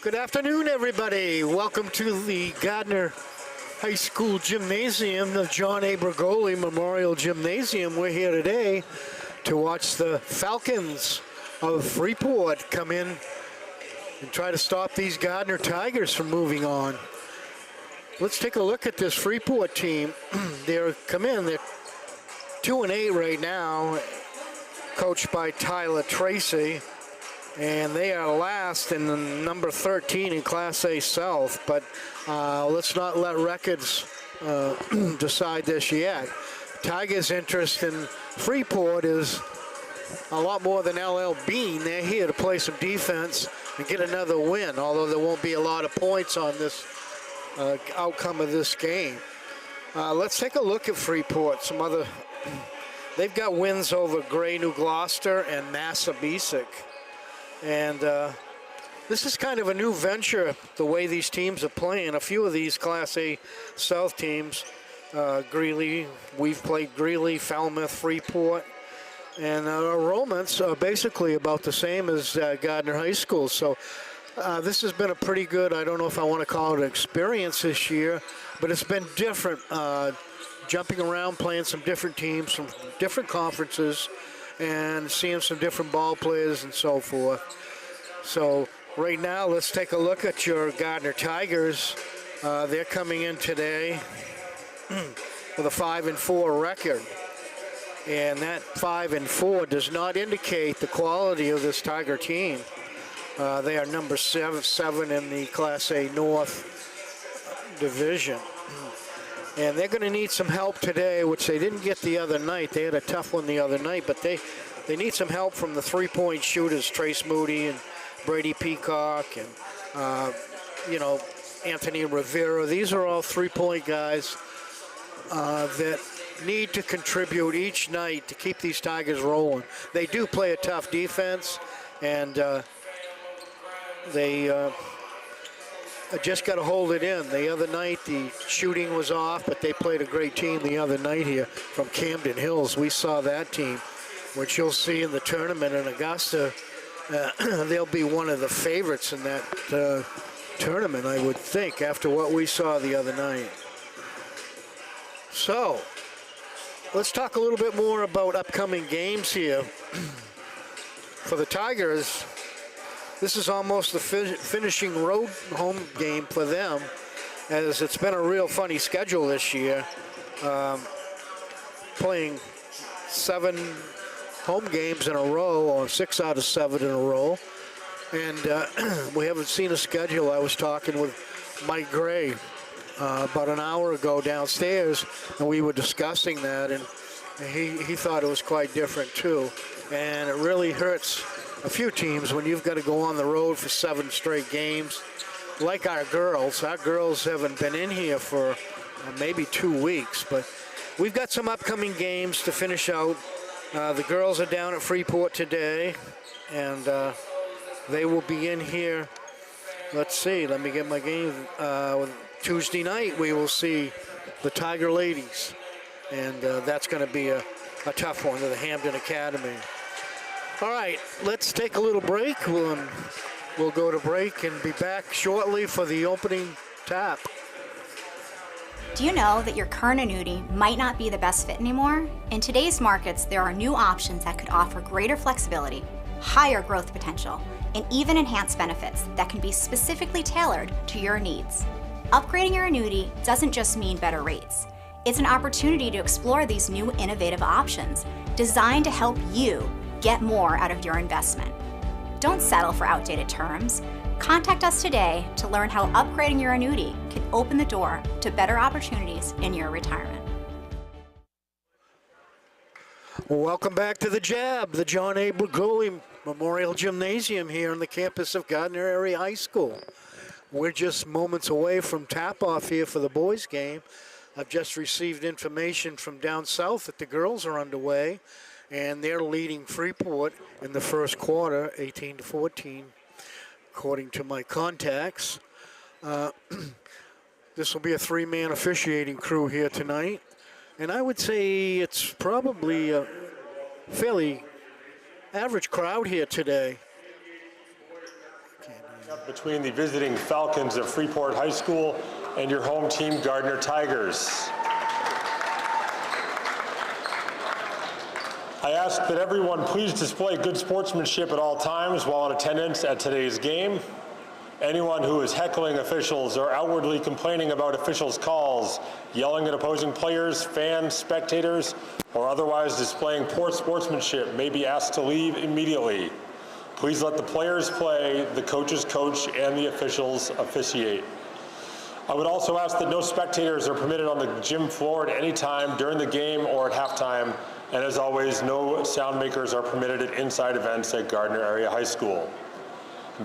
Good afternoon, everybody. Welcome to the Gardiner High School Gymnasium, the John A. Bergoli Memorial Gymnasium. We're here today to watch the Falcons of Freeport come in and try to stop these Gardiner Tigers from moving on. Let's take a look at this Freeport team. They're 2-8 right now, coached by Tyler Tracy. And they are last in the number 13 in Class A South, but let's not let records decide this yet. Tigers' interest in Freeport is a lot more than LL Bean. They're here to play some defense and get another win, although there won't be a lot of points on this outcome of this game. Let's take a look at Freeport. They've got wins over Gray, New Gloucester, and Massabesic. And this is kind of a new venture, the way these teams are playing. A few of these Class A South teams, Greeley, we've played Greeley, Falmouth, Freeport, and our enrollments are basically about the same as Gardiner High School. So this has been a pretty good, I don't know if I want to call it an experience this year, but it's been different, jumping around, playing some different teams from different conferences, and seeing some different ball players and so forth. So right now, let's take a look at your Gardiner Tigers. They're coming in today with a 5-4 record. And that 5-4 does not indicate the quality of this Tiger team. They are number seven in the Class A North division. And they're going to need some help today, which they didn't get the other night. They had a tough one the other night, but they need some help from the three-point shooters, Trace Moody and Brady Peacock and, Anthony Rivera. These are all three-point guys that need to contribute each night to keep these Tigers rolling. They do play a tough defense, and they just got to hold it in. The other night, the shooting was off, but they played a great team the other night here from Camden Hills. We saw that team, which you'll see in the tournament in Augusta. They'll be one of the favorites in that tournament, I would think, after what we saw the other night. So, let's talk a little bit more about upcoming games here. For the Tigers, this is almost the finishing road home game for them, as it's been a real funny schedule this year. Playing 7 home games in a row, or 6 out of 7 in a row. And we haven't seen a schedule. I was talking with Mike Gray about an hour ago downstairs, and we were discussing that, and he thought it was quite different too. And it really hurts a few teams when you've got to go on the road for 7 straight games. Like our girls haven't been in here for maybe 2 weeks, but we've got some upcoming games to finish out. The girls are down at Freeport today, and they will be in here. Let's see, let me get my game. Tuesday night, we will see the Tiger Ladies, and that's going to be a tough one to the Hampden Academy. All right, let's take a little break. We'll go to break and be back shortly for the opening tap. Do you know that your current annuity might not be the best fit anymore? In today's markets, there are new options that could offer greater flexibility, higher growth potential, and even enhanced benefits that can be specifically tailored to your needs. Upgrading your annuity doesn't just mean better rates. It's an opportunity to explore these new innovative options designed to help you get more out of your investment. Don't settle for outdated terms. Contact us today to learn how upgrading your annuity can open the door to better opportunities in your retirement. Welcome back to the Jab, the John A. Bergoli Memorial Gymnasium here on the campus of Gardiner Area High School. We're just moments away from tap-off here for the boys' game. I've just received information from down south that the girls are underway, and they're leading Freeport in the first quarter, 18-14, according to my contacts. This will be a 3-man officiating crew here tonight, and I would say it's probably a fairly average crowd here today. Between the visiting Falcons of Freeport High School and your home team, Gardiner Tigers. I ask that everyone please display good sportsmanship at all times while in attendance at today's game. Anyone who is heckling officials or outwardly complaining about officials' calls, yelling at opposing players, fans, spectators, or otherwise displaying poor sportsmanship may be asked to leave immediately. Please let the players play, the coaches coach, and the officials officiate. I would also ask that no spectators are permitted on the gym floor at any time during the game or at halftime, and as always, no sound makers are permitted at inside events at Gardiner Area High School.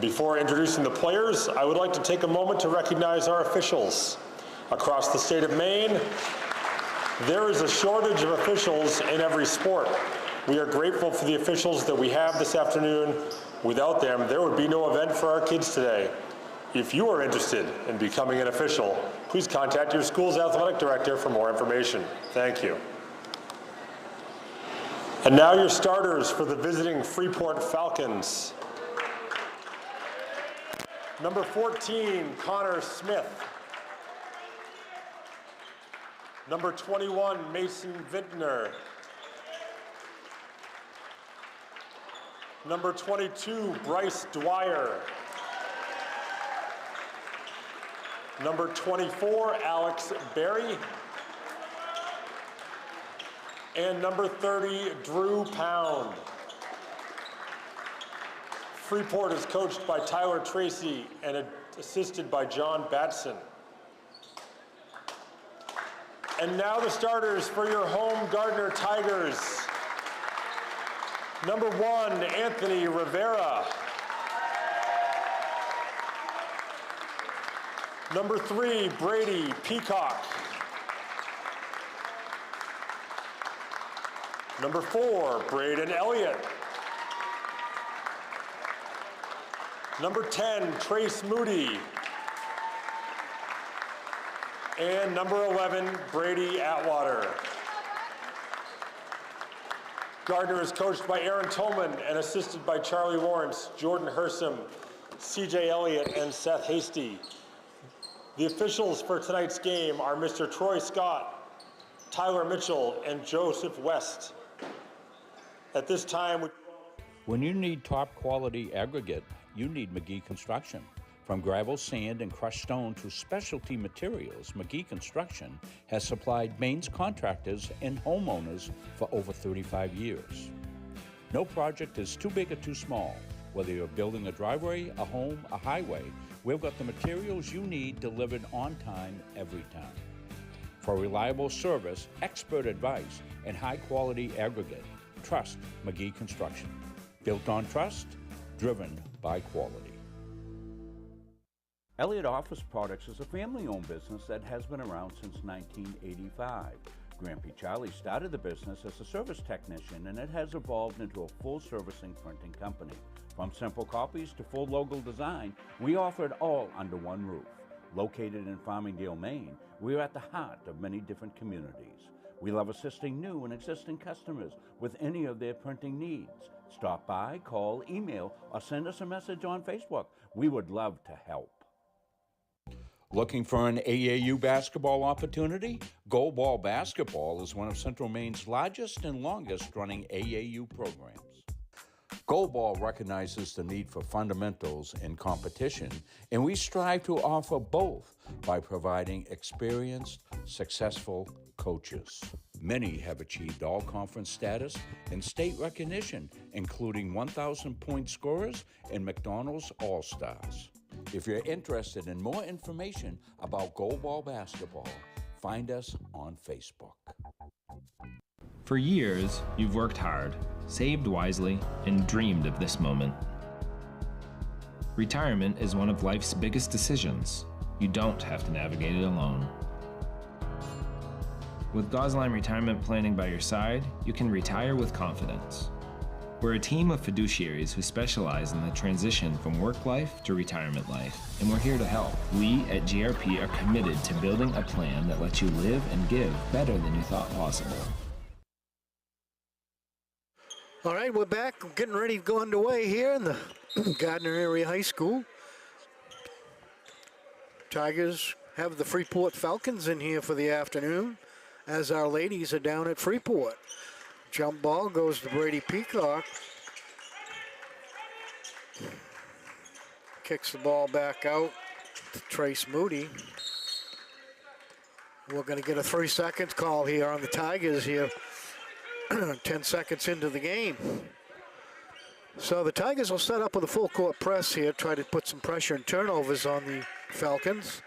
Before introducing the players, I would like to take a moment to recognize our officials. Across the state of Maine, there is a shortage of officials in every sport. We are grateful for the officials that we have this afternoon. Without them, there would be no event for our kids today. If you are interested in becoming an official, please contact your school's athletic director for more information. Thank you. And now your starters for the visiting Freeport Falcons. Number 14, Connor Smith. Number 21, Mason Vintner. Number 22, Bryce Dwyer. Number 24, Alex Berry. And number 30, Drew Pound. Freeport is coached by Tyler Tracy and assisted by John Batson. And now the starters for your home Gardiner Tigers. Number 1, Anthony Rivera. Number 3, Brady Peacock. Number 4, Braden Elliott. Number 10, Trace Moody. And number 11, Brady Atwater. Gardiner is coached by Aaron Tolman and assisted by Charlie Lawrence, Jordan Hersom, CJ Elliott, and Seth Hasty. The officials for tonight's game are Mr. Troy Scott, Tyler Mitchell, and Joseph West. At this time, when you need top quality aggregate, you need McGee Construction. From gravel, sand, and crushed stone to specialty materials, McGee Construction has supplied Maine's contractors and homeowners for over 35 years. No project is too big or too small. Whether you're building a driveway, a home, a highway, we've got the materials you need delivered on time every time. For reliable service, expert advice, and high-quality aggregate, trust McGee Construction. Built on trust, driven by quality. Elliott Office Products is a family-owned business that has been around since 1985. Grandpa Charlie started the business as a service technician, and it has evolved into a full-servicing printing company. From simple copies to full logo design, we offer it all under one roof. Located in Farmingdale, Maine, we are at the heart of many different communities. We love assisting new and existing customers with any of their printing needs. Stop by, call, email, or send us a message on Facebook. We would love to help. Looking for an AAU basketball opportunity? Gold Ball Basketball is one of Central Maine's largest and longest running AAU programs. Gold Ball recognizes the need for fundamentals in competition, and we strive to offer both by providing experienced, successful coaches. Many have achieved all-conference status and state recognition, including 1,000-point scorers and McDonald's All-Stars. If you're interested in more information about Gold Ball Basketball, find us on Facebook. For years, you've worked hard, saved wisely, and dreamed of this moment. Retirement is one of life's biggest decisions. You don't have to navigate it alone. With Gosline Retirement Planning by your side, you can retire with confidence. We're a team of fiduciaries who specialize in the transition from work life to retirement life, and we're here to help. We at GRP are committed to building a plan that lets you live and give better than you thought possible. All right, we're back. We're getting ready to go underway here in the Gardiner Area High School. Tigers have the Freeport Falcons in here for the afternoon, as our ladies are down at Freeport. Jump ball goes to Brady Peacock. Kicks the ball back out to Trace Moody. We're going to get a 3 seconds call here on the Tigers here. 10 seconds into the game. So the Tigers will set up with a full court press here, try to put some pressure and turnovers on the Falcons.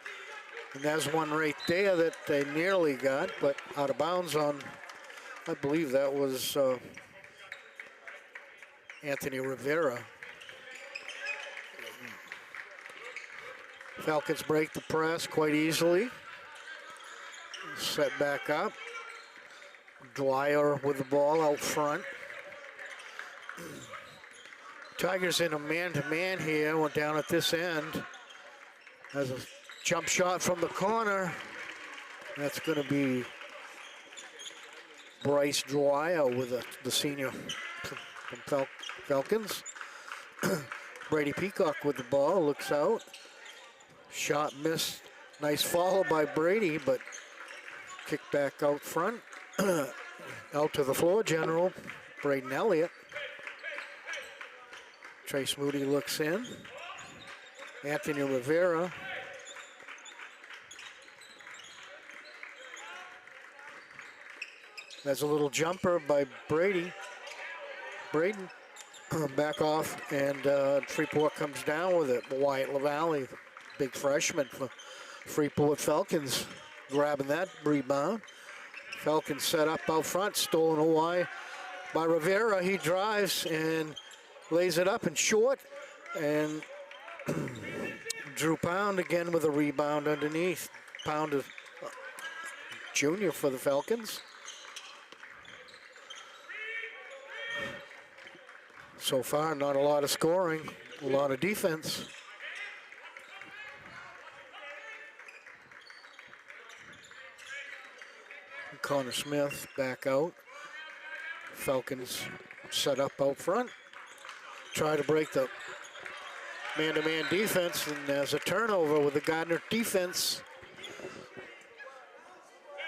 And there's one right there that they nearly got, but out of bounds on, I believe that was Anthony Rivera. Falcons break the press quite easily. Set back up. Dwyer with the ball out front. Tigers in a man-to-man here, went down at this end. Has a jump shot from the corner. That's going to be Bryce Dwyer with the senior from Falcons. Brady Peacock with the ball, looks out. Shot missed. Nice follow by Brady, but kick back out front. Out to the floor, General Braden Elliott. Trace Moody looks in. Anthony Rivera. There's a little jumper by Brady. Braden back off, and Freeport comes down with it. Wyatt LaValle, big freshman for Freeport Falcons, grabbing that rebound. Falcons set up out front, stolen away by Rivera. He drives and lays it up and short, and Drew Pound again with a rebound underneath. Pound is junior for the Falcons. So far, not a lot of scoring, a lot of defense. Connor Smith back out. Falcons set up out front. Try to break the man-to-man defense, and there's a turnover with the Gardiner defense.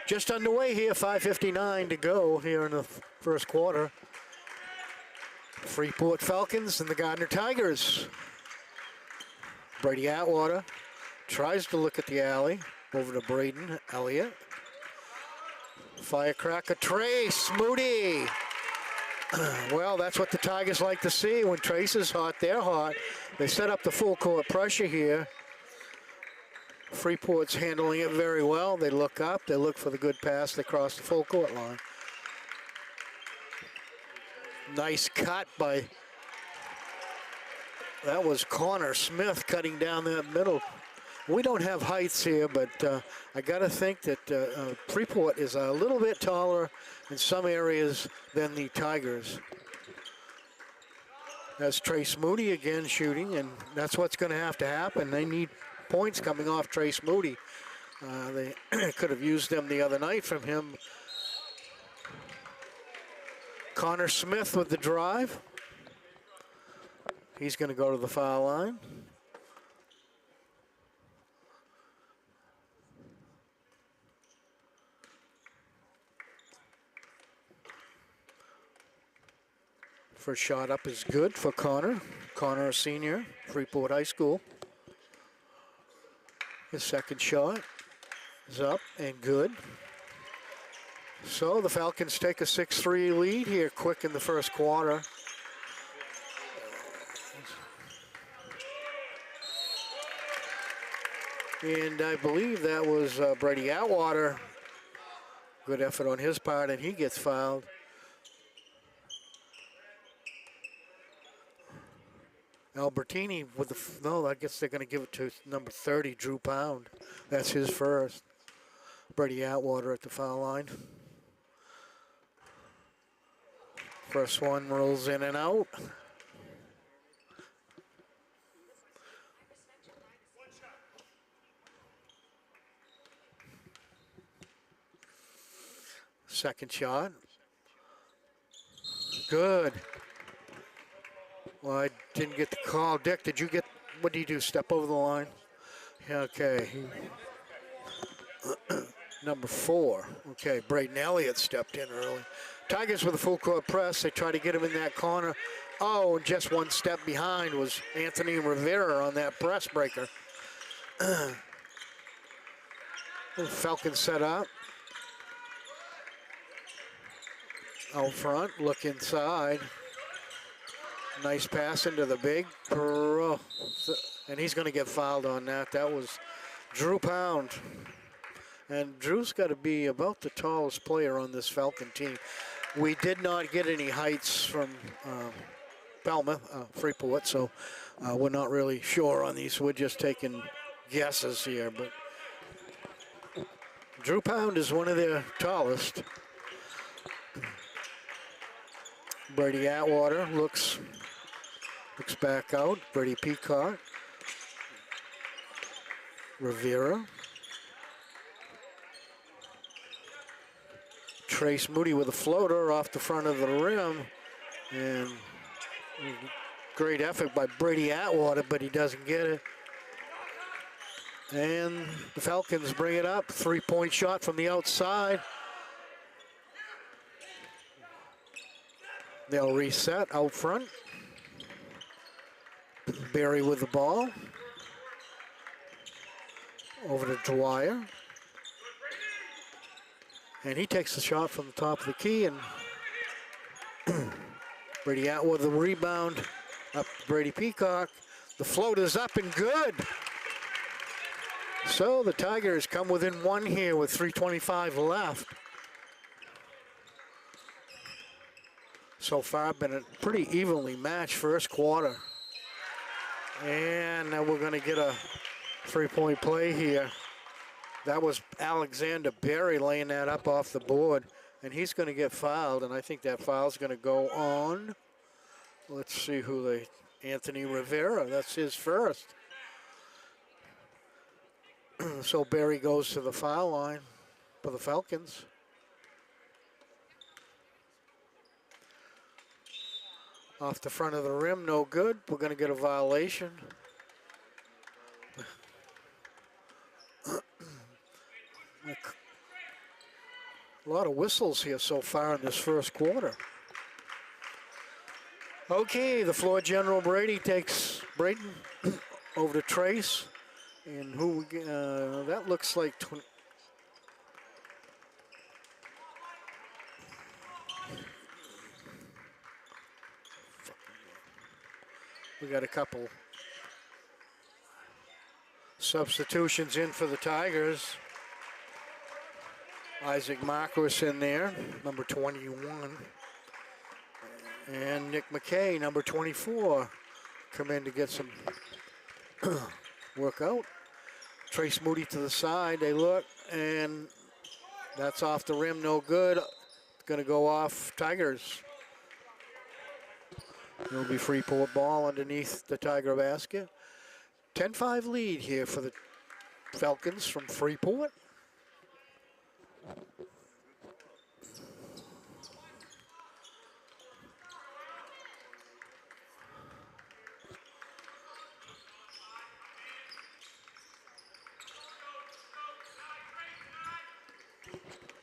Just underway here, 5:59 to go here in the first quarter. Freeport Falcons and the Gardiner Tigers. Brady Atwater tries to look at the alley. Over to Braden Elliott. Firecracker Trace Moody. Well, that's what the Tigers like to see. When Trace is hot, they're hot. They set up the full court pressure here. Freeport's handling it very well. They look up, they look for the good pass, they cross the full court line. Nice cut by, that was Connor Smith cutting down that middle. We don't have heights here, but I got to think that Freeport is a little bit taller in some areas than the Tigers. That's Trace Moody again shooting, and that's what's going to have to happen. They need points coming off Trace Moody. They could have used them the other night from him. Connor Smith with the drive. He's going to go to the foul line. First shot up is good for Connor. Connor, a senior, Freeport High School. His second shot is up and good. So the Falcons take a 6-3 lead here quick in the first quarter. And I believe that was Brady Atwater. Good effort on his part, and he gets fouled. Albertini with the, no, I guess they're going to give it to number 30, Drew Pound. That's his first. Brady Atwater at the foul line. First one rolls in and out. Second shot. Good. Well, I didn't get the call. Dick, did you get, what did you do, step over the line? Okay. Number 4. Okay, Braden Elliott stepped in early. Tigers with a full court press. They try to get him in that corner. Oh, just one step behind was Anthony Rivera on that press breaker. Falcons set up. Out front, look inside. Nice pass into the big. And he's going to get fouled on that. That was Drew Pound. And Drew's got to be about the tallest player on this Falcon team. We did not get any heights from Freeport, so we're not really sure on these. We're just taking guesses here. But Drew Pound is one of their tallest. Brady Atwater looks back out. Brady Peacock. Rivera. Trace Moody with a floater off the front of the rim. And great effort by Brady Atwater, but he doesn't get it. And the Falcons bring it up. 3-point shot from the outside. They'll reset out front. Barry with the ball. Over to Dwyer. And he takes the shot from the top of the key, and Brady Atwater with the rebound. Up to Brady Peacock. The float is up and good. So the Tigers come within 1 here with 3:25 left. So far, been a pretty evenly matched first quarter. And now we're going to get a 3-point play here. That was Alexander Berry laying that up off the board. And he's going to get fouled, and I think that foul's going to go on. Let's see who Anthony Rivera, that's his first. So Berry goes to the foul line for the Falcons. Off the front of the rim, no good. We're going to get a violation. A lot of whistles here so far in this first quarter. Okay, the floor general Brady takes Braden over to Trace. And who that looks like we got a couple substitutions in for the Tigers. Isaac Marquis in there, number 21. And Nick McKay, number 24, come in to get some work out. Trace Moody to the side, they look, and that's off the rim, no good. Gonna go off Tigers. It'll be Freeport ball underneath the Tiger basket. 10-5 lead here for the Falcons from Freeport.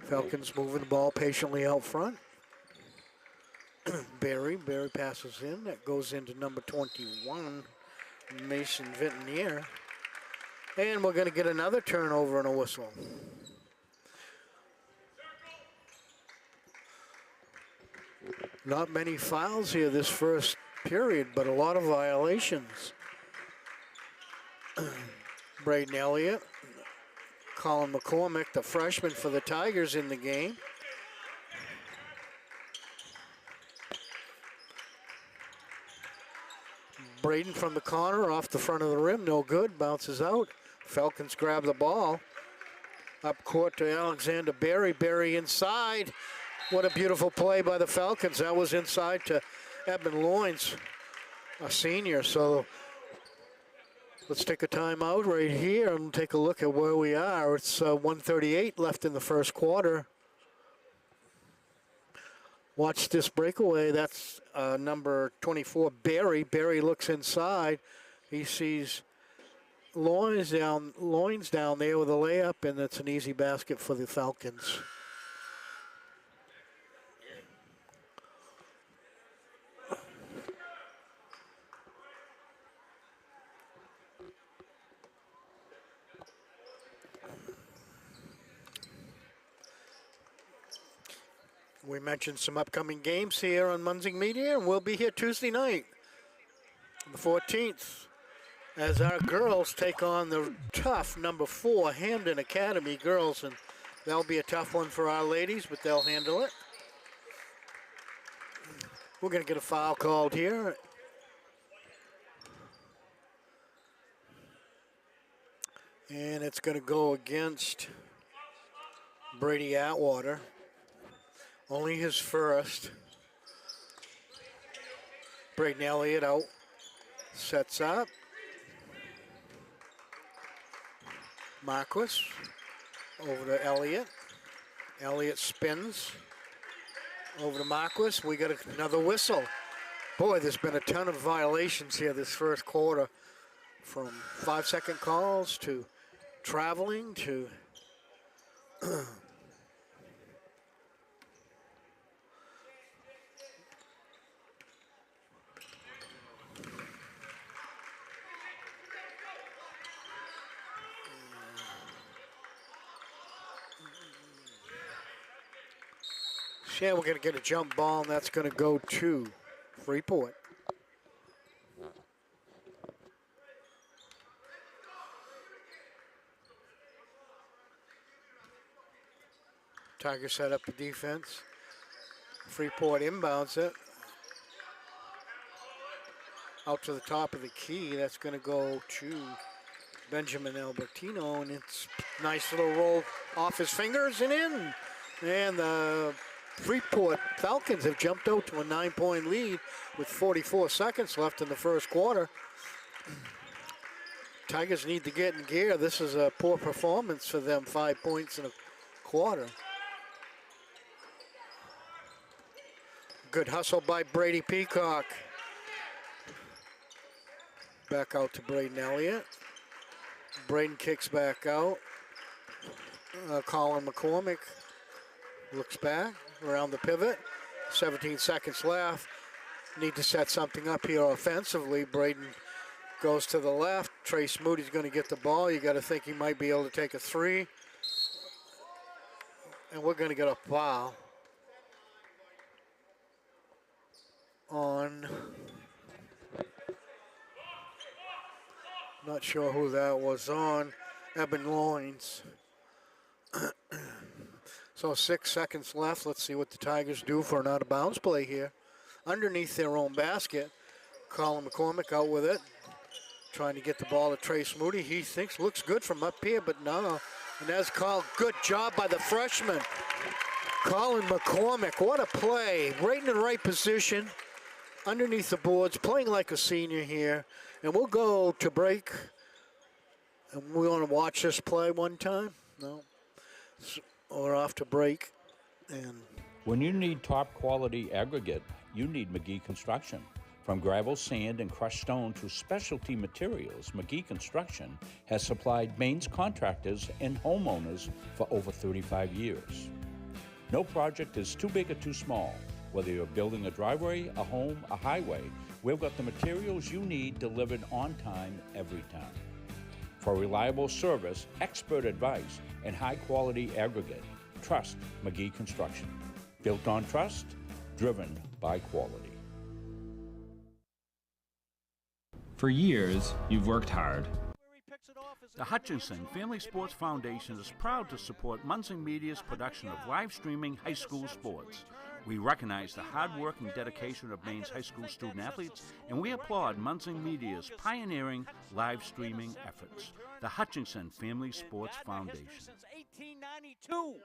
Falcons moving the ball patiently out front. Barry passes in. That goes into number 21, Mason Vintenier. And we're going to get another turnover and a whistle. Not many fouls here this first period, but a lot of violations. Braden Elliott. Colin McCormick, the freshman for the Tigers, in the game. Braden from the corner, off the front of the rim, no good, bounces out. Falcons grab the ball. Up court to Alexander Berry, Berry inside. What a beautiful play by the Falcons. That was inside to Eben Loins, a senior. So let's take a timeout right here and take a look at where we are. It's 1:38 left in the first quarter. Watch this breakaway. That's number 24, Barry. Barry looks inside. He sees Loins down there with a layup, and it's an easy basket for the Falcons. We mentioned some upcoming games here on Munzing Media, and we'll be here Tuesday night, the 14th, as our girls take on the tough number 4 Hamden Academy girls, and that'll be a tough one for our ladies, but they'll handle it. We're going to get a foul called here. And it's going to go against Brady Atwater. Only his first. Braden Elliott out. Sets up. Marquis over to Elliott. Elliott spins over to Marquis. We got another whistle. Boy, there's been a ton of violations here this first quarter, from 5-second calls to traveling to yeah, we're going to get a jump ball, and that's going to go to Freeport. Tigers set up the defense. Freeport inbounds it. Out to the top of the key. That's going to go to Benjamin Albertino, and it's a nice little roll off his fingers and in. And the Freeport Falcons have jumped out to a 9-point lead with 44 seconds left in the first quarter. Tigers need to get in gear. This is a poor performance for them, 5 points in a quarter. Good hustle by Brady Peacock. Back out to Braden Elliott. Braden kicks back out. Colin McCormick looks back around the pivot. 17 seconds left. Need to set something up here offensively. Braden goes to the left. Trace Moody's going to get the ball. You got to think he might be able to take a three. And we're going to get a foul on, not sure who that was on, Eben Loins. So 6 seconds left. Let's see what the Tigers do for an out-of-bounds play here. Underneath their own basket. Colin McCormick out with it. Trying to get the ball to Trace Moody. He thinks looks good from up here, but no. And that's called. Good job by the freshman. Colin McCormick, what a play. Right in the right position. Underneath the boards, playing like a senior here. And we'll go to break. And we want to watch this play one time? No. So we're off to break. And when you need top quality aggregate, you need McGee Construction. From gravel, sand, and crushed stone to specialty materials, McGee Construction has supplied Maine's contractors and homeowners for over 35 years. No project is too big or too small. Whether you're building a driveway, a home, a highway, we've got the materials you need delivered on time every time. For reliable service, expert advice, and high-quality aggregate, trust McGee Construction. Built on trust, driven by quality. For years, you've worked hard. The Hutchinson Family Sports Foundation is proud to support Munzing Media's production of live streaming high school sports. We recognize the hard work and dedication of Maine's high school student athletes, and we applaud Munzing Media's pioneering live streaming efforts. The Hutchinson Family Sports Foundation. Since 1892.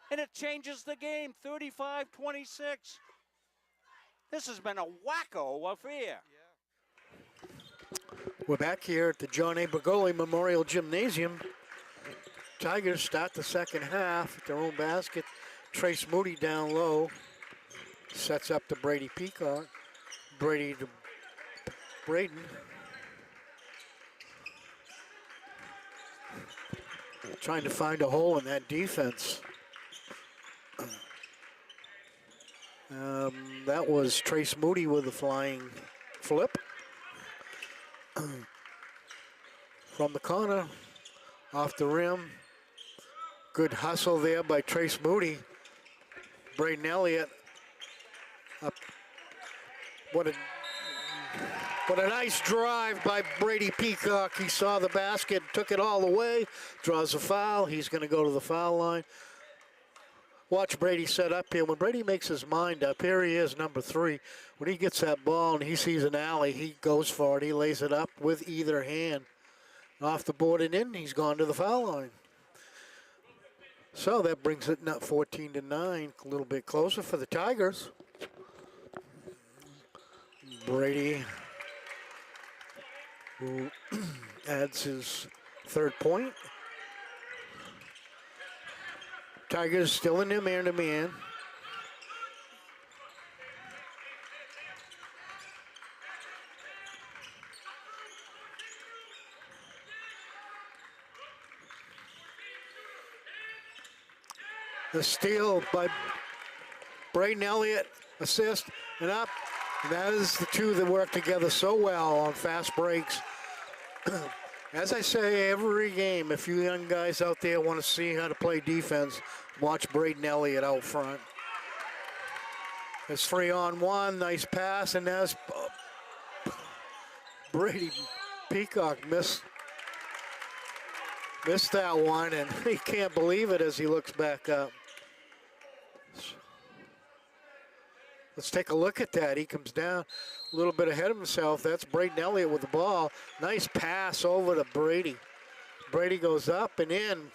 And it changes the game, 35-26. This has been a wacko affair. we're back here at the John A. Bergoli Memorial Gymnasium. Tigers start the second half at their own basket. Trace Moody down low. Sets up to Brady Peacock. Brady to Braden. trying to find a hole in that defense. That was Trace Moody with a flying flip. From the corner, off the rim. Good hustle there by Trace Moody. Braden Elliott up. What a nice drive by Brady Peacock. He saw the basket, took it all the way, draws a foul. He's going to go to the foul line. Watch Brady set up here. When Brady makes his mind up, here he is, number 3. When he gets that ball and he sees an alley, he goes for it. He lays it up with either hand. Off the board and in, he's gone to the foul line. So that brings it now 14-9, a little bit closer for the Tigers. Brady, who adds his 3rd point. Tigers still in their man-to-man. The steal by Braden Elliott, assist, and up. And that is the two that work together so well on fast breaks. As I say every game, if you young guys out there want to see how to play defense, watch Braden Elliott out front. It's 3-on-1, nice pass, and there's Brady Peacock missed that one, and he can't believe it as he looks back up. Let's take a look at that. He comes down a little bit ahead of himself. That's Braden Elliott with the ball. Nice pass over to Brady. Brady goes up and in.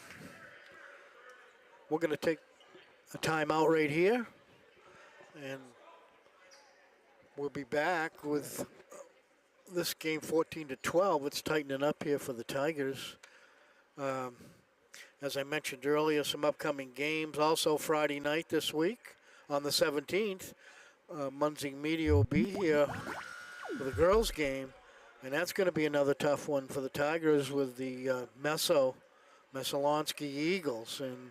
We're going to take a timeout right here. And we'll be back with this game 14-12. It's tightening up here for the Tigers. As I mentioned earlier, some upcoming games. Also Friday night this week on the 17th. Munzing Media will be here for the girls' game, and that's going to be another tough one for the Tigers with the Messalonsky Eagles. And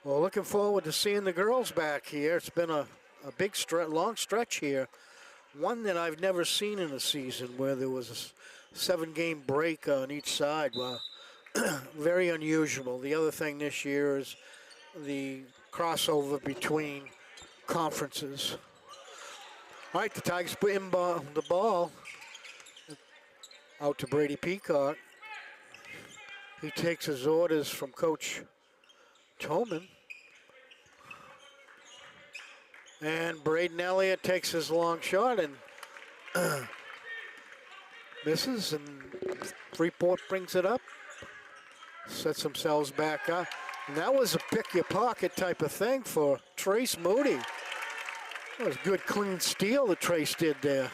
we're looking forward to seeing the girls back here. It's been a big long stretch here, one that I've never seen in a season where there was a 7-game break on each side. Well, very unusual. The other thing this year is the crossover between conferences. All right, the Tigers put in the ball out to Brady Peacock. He takes his orders from Coach Toman. And Braden Elliott takes his long shot and misses, and Freeport brings it up, sets themselves back up. And that was a pick-your-pocket type of thing for Trace Moody. That was a good, clean steal that Trace did there.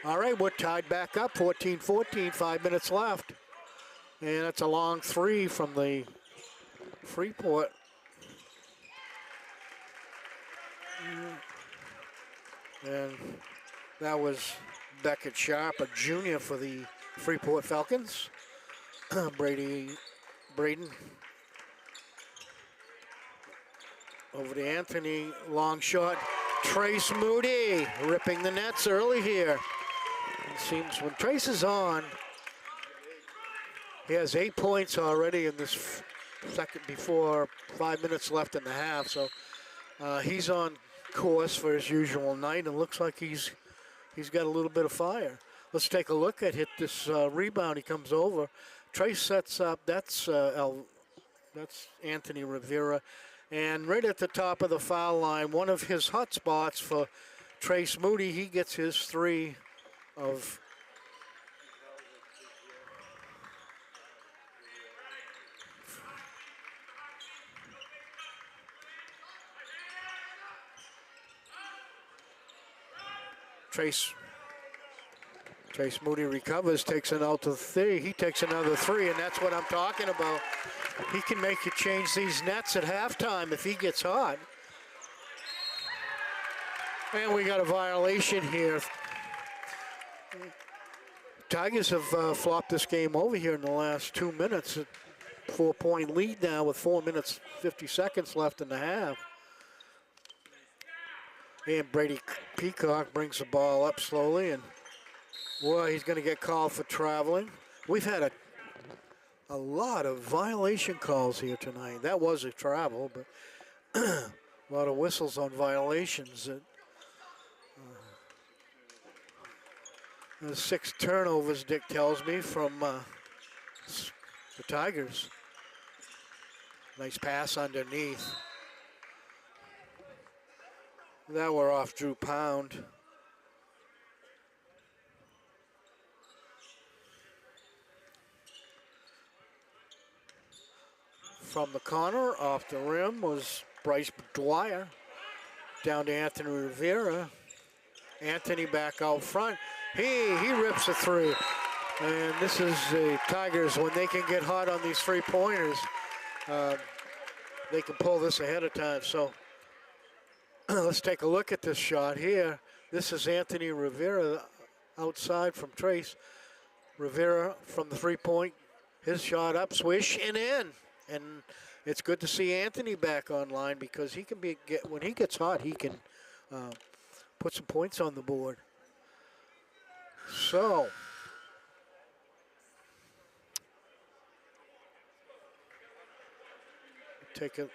All right, we're tied back up, 14-14, 5 minutes left. And that's a long 3 from the Freeport. And that was Beckett Sharp, a junior for the Freeport Falcons. Braden over to Anthony, long shot. Trace Moody ripping the nets early here. It seems when Trace is on, he has 8 points already in this second before 5 minutes left in the half. So he's on course for his usual night, and looks like he's got a little bit of fire. Let's take a look at this rebound. He comes over. Trace sets up. That's Anthony Rivera. And right at the top of the foul line, one of his hot spots for Trace Moody, he gets his 3 of Trace Moody recovers, takes it out to 3. He takes another 3, and that's what I'm talking about. He can make you change these nets at halftime if he gets hot. And we got a violation here. Tigers have flopped this game over here in the last 2 minutes. A 4-point lead now with 4 minutes, 50 seconds left in the half. And Brady Peacock brings the ball up slowly, and well, he's going to get called for traveling. We've had a lot of violation calls here tonight. That was a travel, but a lot of whistles on violations. There's 6 turnovers, Dick tells me, from the Tigers. Nice pass underneath. That we're off Drew Pound. From the corner, off the rim, was Bryce Dwyer. Down to Anthony Rivera. Anthony back out front. He rips a 3. And this is the Tigers, when they can get hot on these 3-pointers, they can pull this ahead of time. So let's take a look at this shot here. This is Anthony Rivera outside from Trace. Rivera from the 3-point, his shot up, swish, and in. And it's good to see Anthony back online because he can when he gets hot, he can put some points on the board. So, take a,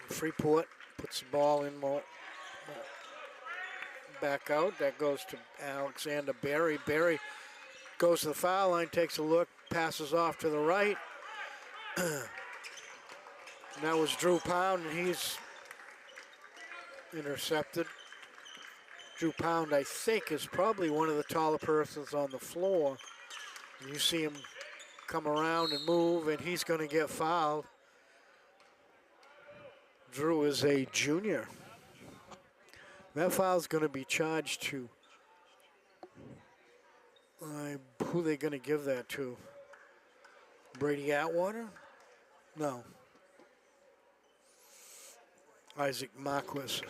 Freeport puts the ball in back out. That goes to Alexander Berry. Berry goes to the foul line, takes a look, passes off to the right. And that was Drew Pound, and he's intercepted. Drew Pound, I think, is probably one of the taller persons on the floor. And you see him come around and move, and he's going to get fouled. Drew is a junior. That foul is going to be charged to, who are they going to give that to? Brady Atwater? No. Isaac Marquis.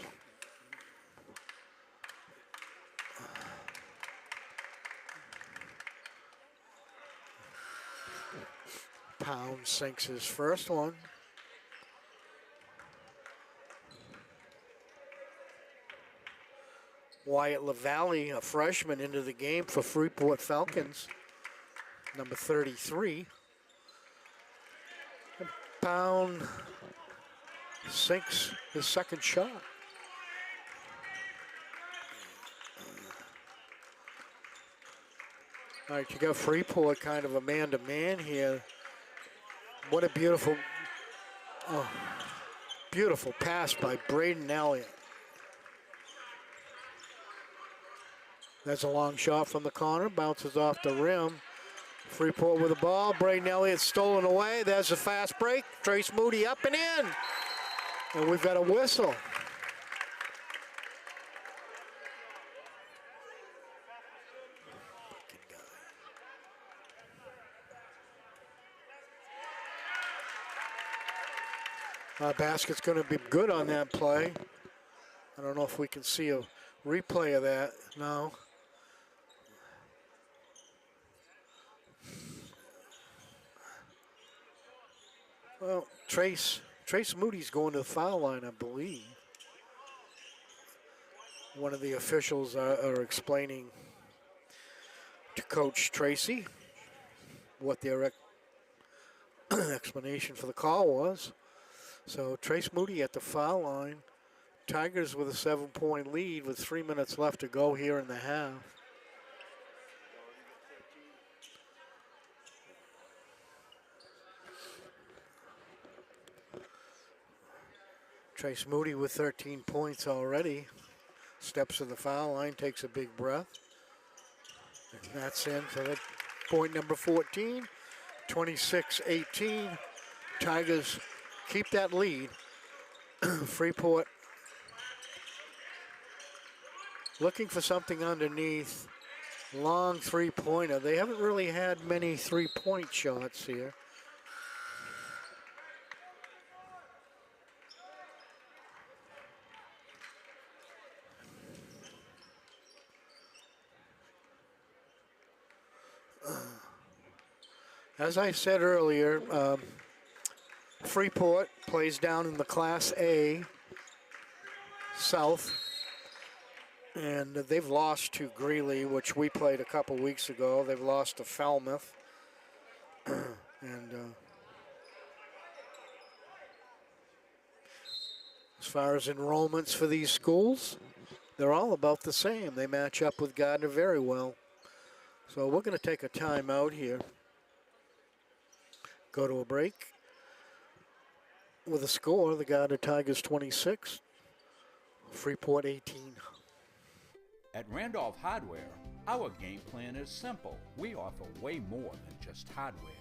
Pound sinks his first one. Wyatt LaValle, a freshman, into the game for Freeport Falcons, number 33. And Pound sinks his second shot. All right, you got Freeport kind of a man-to-man here. What a beautiful pass by Braden Elliott. That's a long shot from the corner, bounces off the rim. Freeport with the ball, Braden Elliott stolen away. There's a fast break. Trace Moody up and in. And we've got a whistle. Basket's going to be good on that play. I don't know if we can see a replay of that. No. Well, Trace Moody's going to the foul line, I believe. One of the officials are explaining to Coach Tracy what their explanation for the call was. So Trace Moody at the foul line. Tigers with a 7-point lead with 3 minutes left to go here in the half. Trace Moody with 13 points already. Steps to the foul line, takes a big breath. And that's in for that point number 14. 26-18. Tigers keep that lead. Freeport looking for something underneath. Long three-pointer. They haven't really had many three-point shots here. As I said earlier, Freeport plays down in the Class A South, and they've lost to Greeley, which we played a couple weeks ago. They've lost to Falmouth, and as far as enrollments for these schools, they're all about the same. They match up with Gardiner very well. So we're going to take a timeout here. Go to a break. With a score, the Gardiner Tigers 26, Freeport 18. At Randolph Hardware, our game plan is simple. We offer way more than just hardware,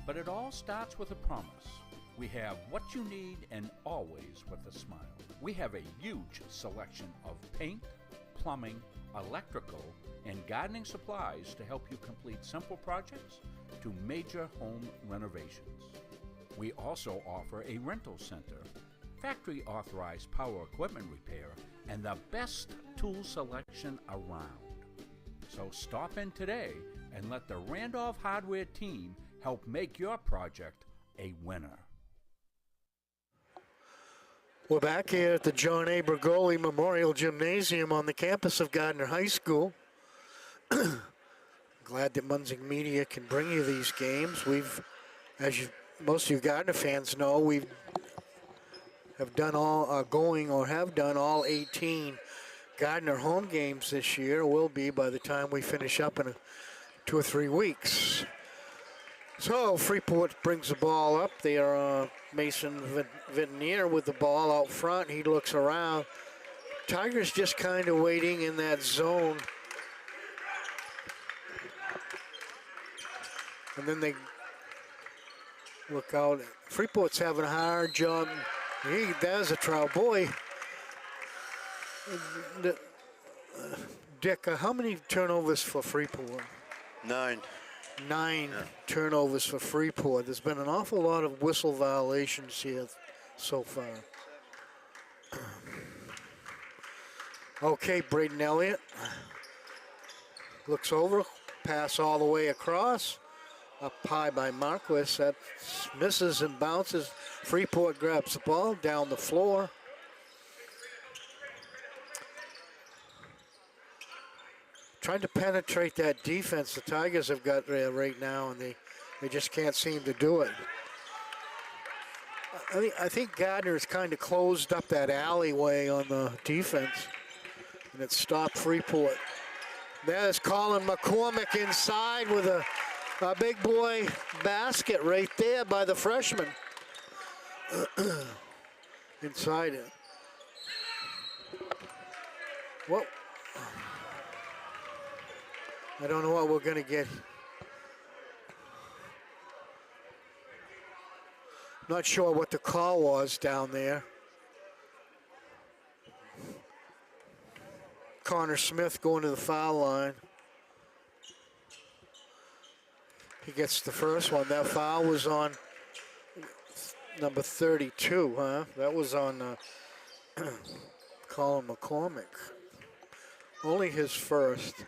but it all starts with a promise. We have what you need and always with a smile. We have a huge selection of paint, plumbing, electrical, and gardening supplies to help you complete simple projects to major home renovations. We also offer a rental center, factory authorized power equipment repair, and the best tool selection around. So stop in today and let the Randolph Hardware team help make your project a winner. We're back here at the John A. Bergoli Memorial Gymnasium on the campus of Gardiner High School. Glad that Munzing Media can bring you these games. Most of you Gardiner fans know, we have done all 18 Gardiner home games this year. Will be by the time we finish up in 2 or 3 weeks. So Freeport brings the ball up. They are Mason Vintenier with the ball out front. He looks around. Tigers just kind of waiting in that zone. And then they look out. Freeport's having a hard job. There's a trial. Boy, Dick, how many turnovers for Freeport? 9. 9 turnovers for Freeport. There's been an awful lot of whistle violations here so far. Okay, Braden Elliott looks over, pass all the way across. Up high by Marquis. That misses and bounces. Freeport grabs the ball down the floor. Trying to penetrate that defense the Tigers have got right now, and they just can't seem to do it. I think Gardner's kind of closed up that alleyway on the defense, and it stopped Freeport. There's Colin McCormick inside with a big boy basket right there by the freshman. Inside it. Well, I don't know what we're going to get. Not sure what the call was down there. Connor Smith going to the foul line. He gets the first one. That foul was on number 32, huh? That was on Colin McCormick. Only his first.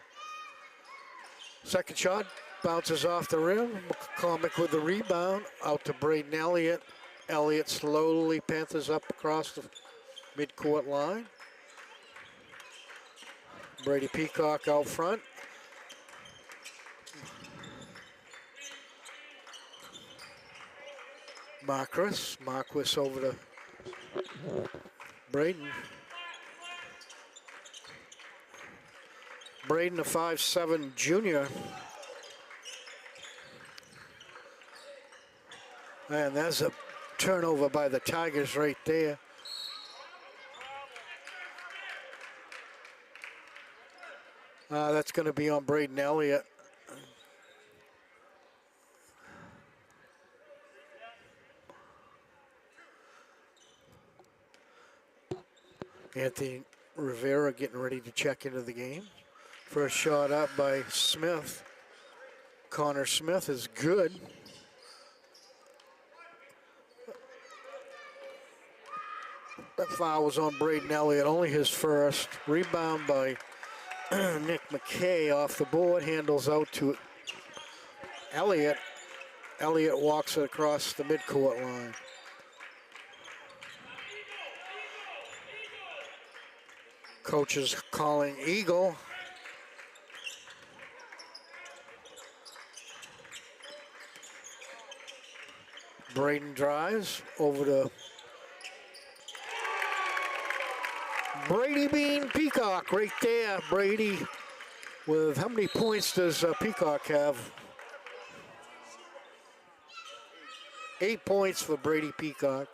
Second shot bounces off the rim. McCormick with the rebound. Out to Braden Elliott. Elliott slowly panthers up across the midcourt line. Brady Peacock out front. Marquis over to Braden. Braden, a 5'7" junior. And that's a turnover by the Tigers right there. That's going to be on Braden Elliott. Anthony Rivera getting ready to check into the game. First shot up by Smith. Connor Smith is good. That foul was on Braden Elliott, only his first. Rebound by Nick McKay off the board, handles out to Elliott. Elliott walks it across the midcourt line. Coach is calling Eagle. Braden drives over to Brady Bean Peacock right there. Brady with, how many points does Peacock have? 8 points for Brady Peacock.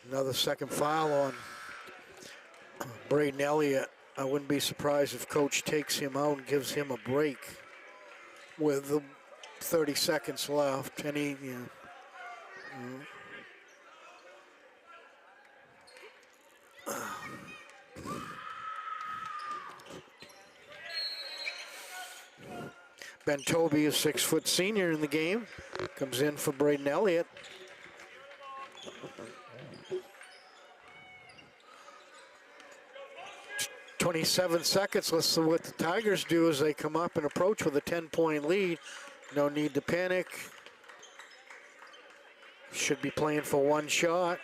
Another second foul on Braden Elliott. I wouldn't be surprised if Coach takes him out and gives him a break with 30 seconds left. And he, Ben Tobey, a 6-foot senior in the game, comes in for Braden Elliott. .27 seconds. Let's see what the Tigers do as they come up and approach with a 10-point lead. No need to panic. Should be playing for one shot.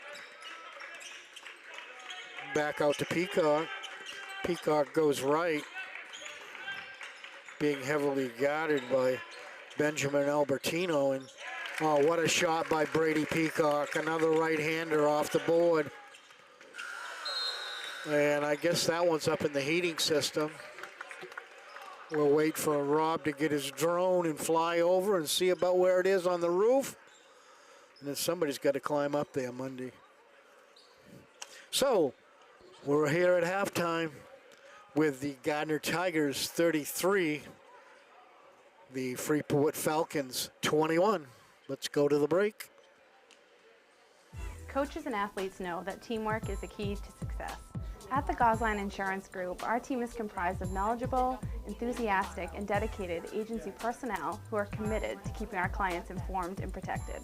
Back out to Peacock. Peacock goes right, being heavily guarded by Benjamin Albertino. And oh, what a shot by Brady Peacock. Another right-hander off the board. And I guess that one's up in the heating system. We'll wait for Rob to get his drone and fly over and see about where it is on the roof. And then somebody's got to climb up there Monday. So, we're here at halftime with the Gardiner Tigers 33, the Freeport Falcons 21. Let's go to the break. Coaches and athletes know that teamwork is the key to success. At the Gosline Insurance Group, our team is comprised of knowledgeable, enthusiastic, and dedicated agency personnel who are committed to keeping our clients informed and protected.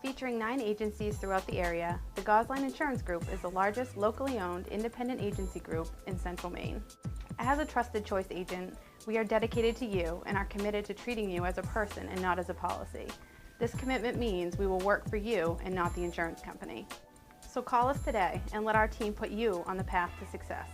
Featuring 9 agencies throughout the area, the Gosline Insurance Group is the largest locally owned independent agency group in Central Maine. As a trusted choice agent, we are dedicated to you and are committed to treating you as a person and not as a policy. This commitment means we will work for you and not the insurance company. So call us today and let our team put you on the path to success.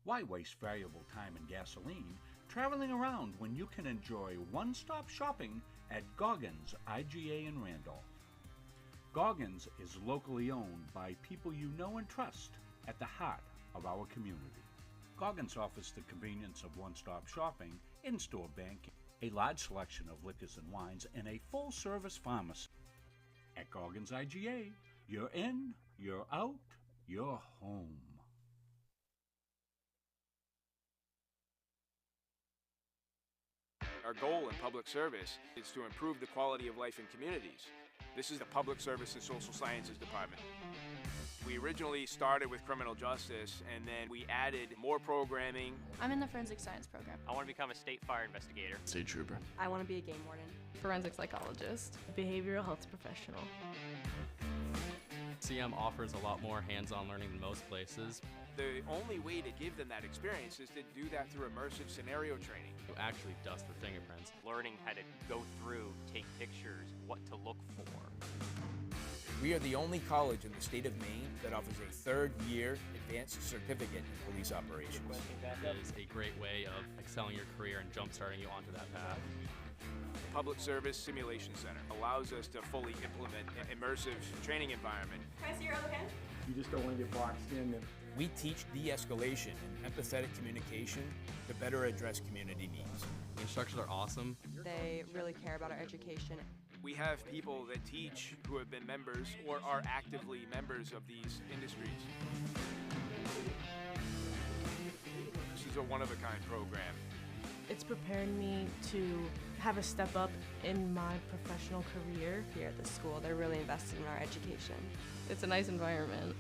Why waste valuable time and gasoline traveling around when you can enjoy one-stop shopping at Goggins IGA in Randolph? Goggins is locally owned by people you know and trust at the heart of our community. Goggins offers the convenience of one-stop shopping, in-store banking, a large selection of liquors and wines, and a full-service pharmacy. At Goggins IGA, you're in, you're out, you're home. Our goal in public service is to improve the quality of life in communities. This is the Public Service and Social Sciences Department. We originally started with criminal justice, and then we added more programming. I'm in the forensic science program. I want to become a state fire investigator. State trooper. I want to be a game warden. Forensic psychologist. Behavioral health professional. CM offers a lot more hands-on learning than most places. The only way to give them that experience is to do that through immersive scenario training. You actually dust the fingerprints. Learning how to go through, take pictures, what to look for. We are the only college in the state of Maine that offers a third-year advanced certificate in police operations. It is a great way of excelling your career and jump-starting you onto that path. Public Service Simulation Center allows us to fully implement an immersive training environment. Can I see your other hand? You just don't want to get boxed in. We teach de-escalation and empathetic communication to better address community needs. The instructors are awesome. They really care about our education. We have people that teach who have been members or are actively members of these industries. This is a one-of-a-kind program. It's prepared me to have a step up in my professional career. Here at the school, they're really invested in our education. It's a nice environment.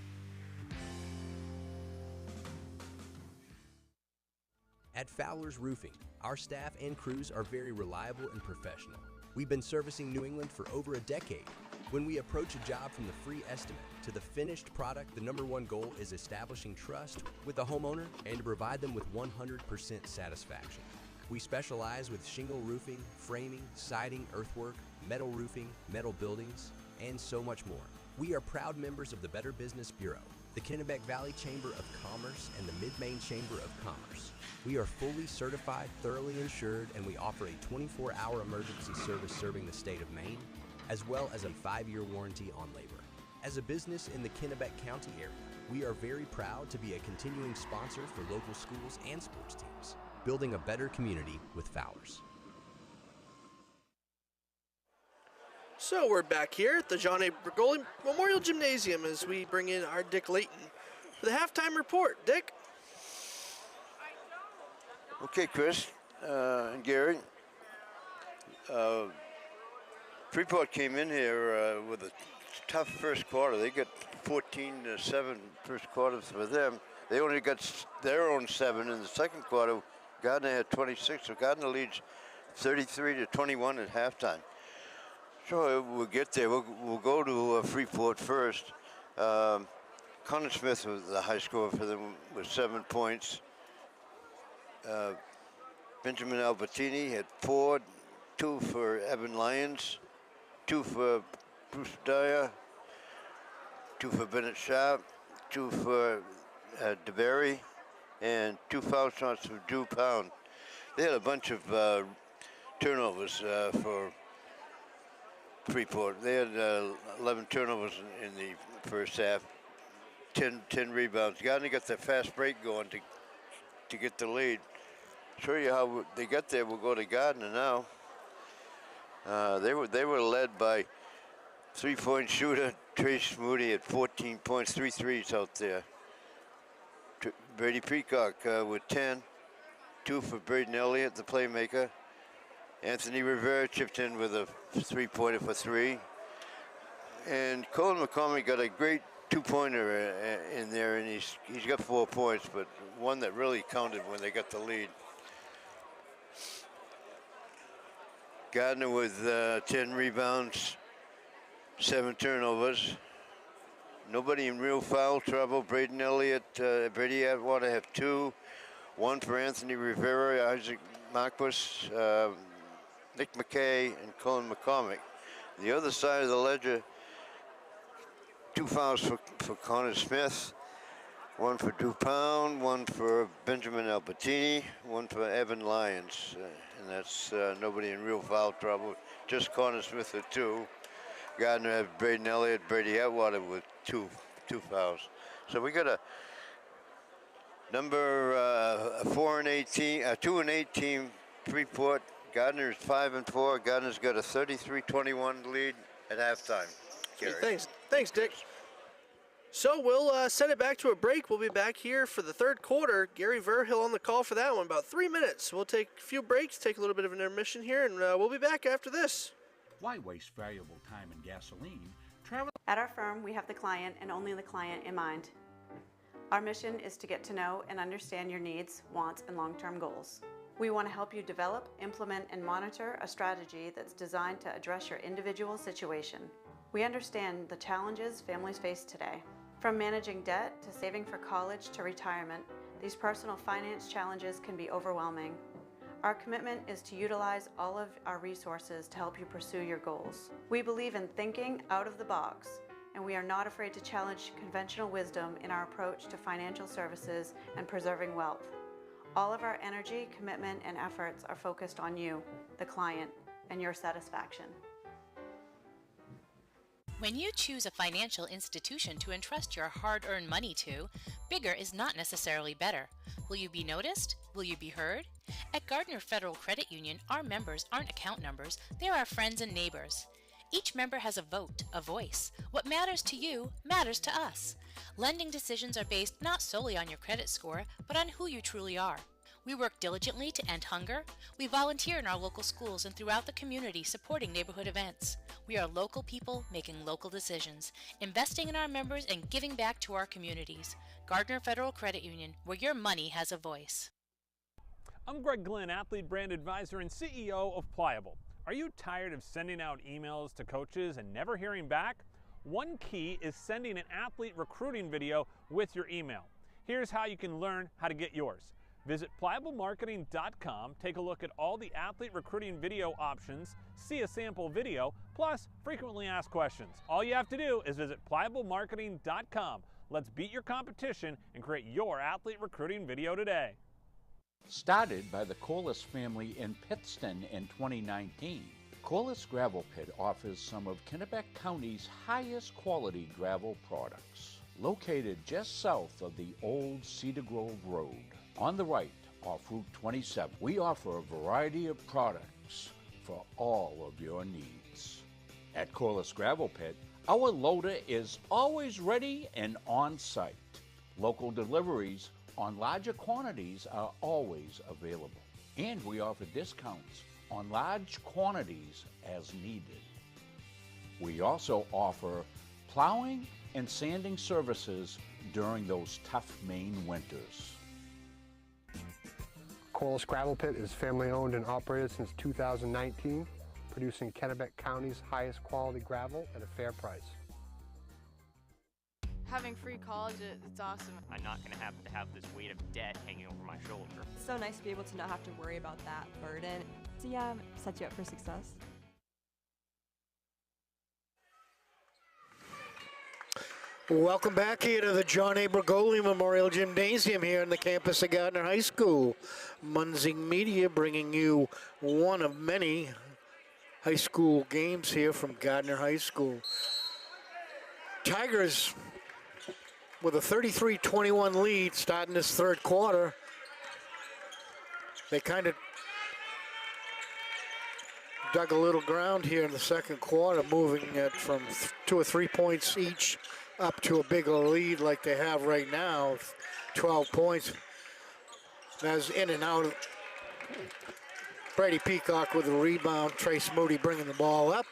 At Fowler's Roofing, our staff and crews are very reliable and professional. We've been servicing New England for over a decade. When we approach a job from the free estimate to the finished product, the #1 goal is establishing trust with the homeowner and to provide them with 100% satisfaction. We specialize with shingle roofing, framing, siding, earthwork, metal roofing, metal buildings, and so much more. We are proud members of the Better Business Bureau, the Kennebec Valley Chamber of Commerce, and the Mid-Maine Chamber of Commerce. We are fully certified, thoroughly insured, and we offer a 24-hour emergency service serving the state of Maine, as well as a 5-year warranty on labor. As a business in the Kennebec County area, we are very proud to be a continuing sponsor for local schools and sports teams, building a better community with Fowler's. So we're back here at the John A. Bergoli Memorial Gymnasium as we bring in our Dick Layton for the halftime report. Dick? Okay, Chris and Gary. Freeport came in here with a tough first quarter. They got 14-7 first quarter for them. They only got their own 7 in the second quarter. Gardiner had 26, so Gardiner leads 33-21 at halftime. So we'll get there. We'll go to Freeport first. Connor Smith was the high scorer for them with 7 points. Benjamin Albertini had 4, 2 for Evan Lyons, 2 for Bruce Dyer, 2 for Bennett Sharp, 2 for DeBerry, and 2 foul shots for Drew Pound. They had a bunch of turnovers for Freeport. They had 11 turnovers in the first half, 10 rebounds. Gardner got that fast break going to get the lead. Show you how they got there. We'll go to Gardiner now. They were led by 3-point shooter Trace Moody at 14 points, 3 threes out there. Brady Peacock with 10, 2 for Braden Elliott, the playmaker. Anthony Rivera chipped in with a 3-pointer for 3. And Colin McCormick got a great 2-pointer in there, and he's got 4 points, but one that really counted when they got the lead. Gardner with 10 rebounds, 7 turnovers. Nobody in real foul trouble. Braden Elliott, Brady Atwater have 2. 1 for Anthony Rivera, Isaac Marquis, Nick McKay, and Colin McCormick. The other side of the ledger, 2 fouls for Connor Smith, 1 for Drew Pound, 1 for Benjamin Albertini, 1 for Evan Lyons. And that's nobody in real foul trouble, just Connor Smith with 2. Gardner has Braden Elliott, Brady Atwater with 2 fouls. So we got a number 4 and 18, 2 and 18 Freeport. Gardner's 5 and 4. Gardner's got a 33-21 lead at halftime. Gary. Thanks, Dick. So we'll send it back to a break. We'll be back here for the third quarter. Gary Verhill on the call for that one, about 3 minutes. We'll take a few breaks, take a little bit of an intermission here, and we'll be back after this. Why waste valuable time and gasoline? Travel. At our firm, we have the client and only the client in mind. Our mission is to get to know and understand your needs, wants, and long-term goals. We want to help you develop, implement, and monitor a strategy that's designed to address your individual situation. We understand the challenges families face today. From managing debt to saving for college to retirement, these personal finance challenges can be overwhelming. Our commitment is to utilize all of our resources to help you pursue your goals. We believe in thinking out of the box, and we are not afraid to challenge conventional wisdom in our approach to financial services and preserving wealth. All of our energy, commitment, and efforts are focused on you, the client, and your satisfaction. When you choose a financial institution to entrust your hard-earned money to, bigger is not necessarily better. Will you be noticed? Will you be heard? At Gardiner Federal Credit Union, our members aren't account numbers, they're our friends and neighbors. Each member has a vote, a voice. What matters to you matters to us. Lending decisions are based not solely on your credit score, but on who you truly are. We work diligently to end hunger. We volunteer in our local schools and throughout the community supporting neighborhood events. We are local people making local decisions, investing in our members and giving back to our communities. Gardiner Federal Credit Union, where your money has a voice. I'm Greg Glynn, Athlete Brand Advisor and CEO of Pliable. Are you tired of sending out emails to coaches and never hearing back? One key is sending an athlete recruiting video with your email. Here's how you can learn how to get yours. Visit pliablemarketing.com, take a look at all the athlete recruiting video options, see a sample video, plus frequently asked questions. All you have to do is visit pliablemarketing.com. Let's beat your competition and create your athlete recruiting video today. Started by the Corliss family in Pittston in 2019, Corliss Gravel Pit offers some of Kennebec County's highest quality gravel products. Located just south of the old Cedar Grove Road, on the right off Route 27, we offer a variety of products for all of your needs. At Corliss Gravel Pit, our loader is always ready and on site. Local deliveries on larger quantities are always available. And we offer discounts on large quantities as needed. We also offer plowing and sanding services during those tough Maine winters. Corliss Gravel Pit is family owned and operated since 2019, producing Kennebec County's highest quality gravel at a fair price. Having free college, it's awesome. I'm not going to have this weight of debt hanging over my shoulder. It's so nice to be able to not have to worry about that burden. So yeah, sets you up for success. Welcome back here to the John A. Bergoli Memorial Gymnasium here on the campus of Gardiner High School. Munzing Media bringing you one of many high school games here from Gardiner High School. Tigers with a 33-21 lead starting this third quarter. They kind of dug a little ground here in the second quarter, moving it from 2 or 3 points each up to a bigger lead like they have right now, 12 points. That's in and out. Brady Peacock with the rebound. Trace Moody bringing the ball up.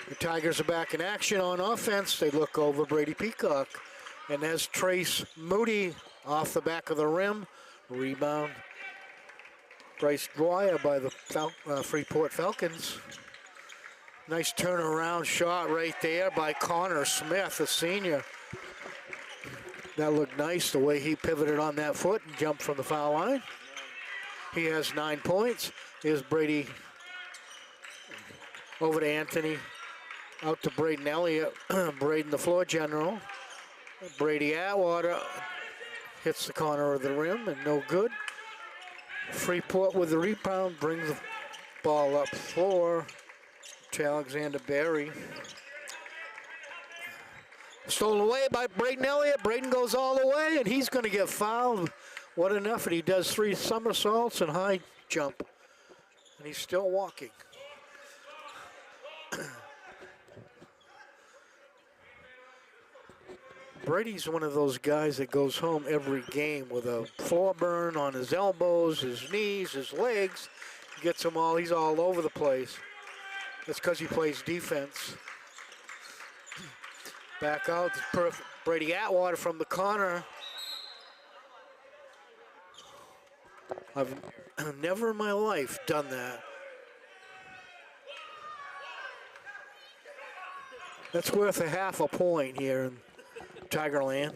The Tigers are back in action on offense. They look over Brady Peacock. And there's Trace Moody off the back of the rim. Rebound. Bryce Dwyer by the Freeport Falcons. Nice turnaround shot right there by Connor Smith, a senior. That looked nice, the way he pivoted on that foot and jumped from the foul line. He has 9 points. Here's Brady over to Anthony. Out to Braden Elliott. Braden, the floor general. Brady Atwater hits the corner of the rim and no good. Freeport with the rebound, brings the ball up floor to Alexander Berry. Stolen away by Braden Elliott. Braden goes all the way and he's going to get fouled. What an effort. He does 3 somersaults and high jump. And he's still walking. Brady's one of those guys that goes home every game with a floor burn on his elbows, his knees, his legs. He gets them all, he's all over the place. That's because he plays defense. Back out, Brady Atwater from the corner. I've never in my life done that. That's worth a half a point here in Tigerland.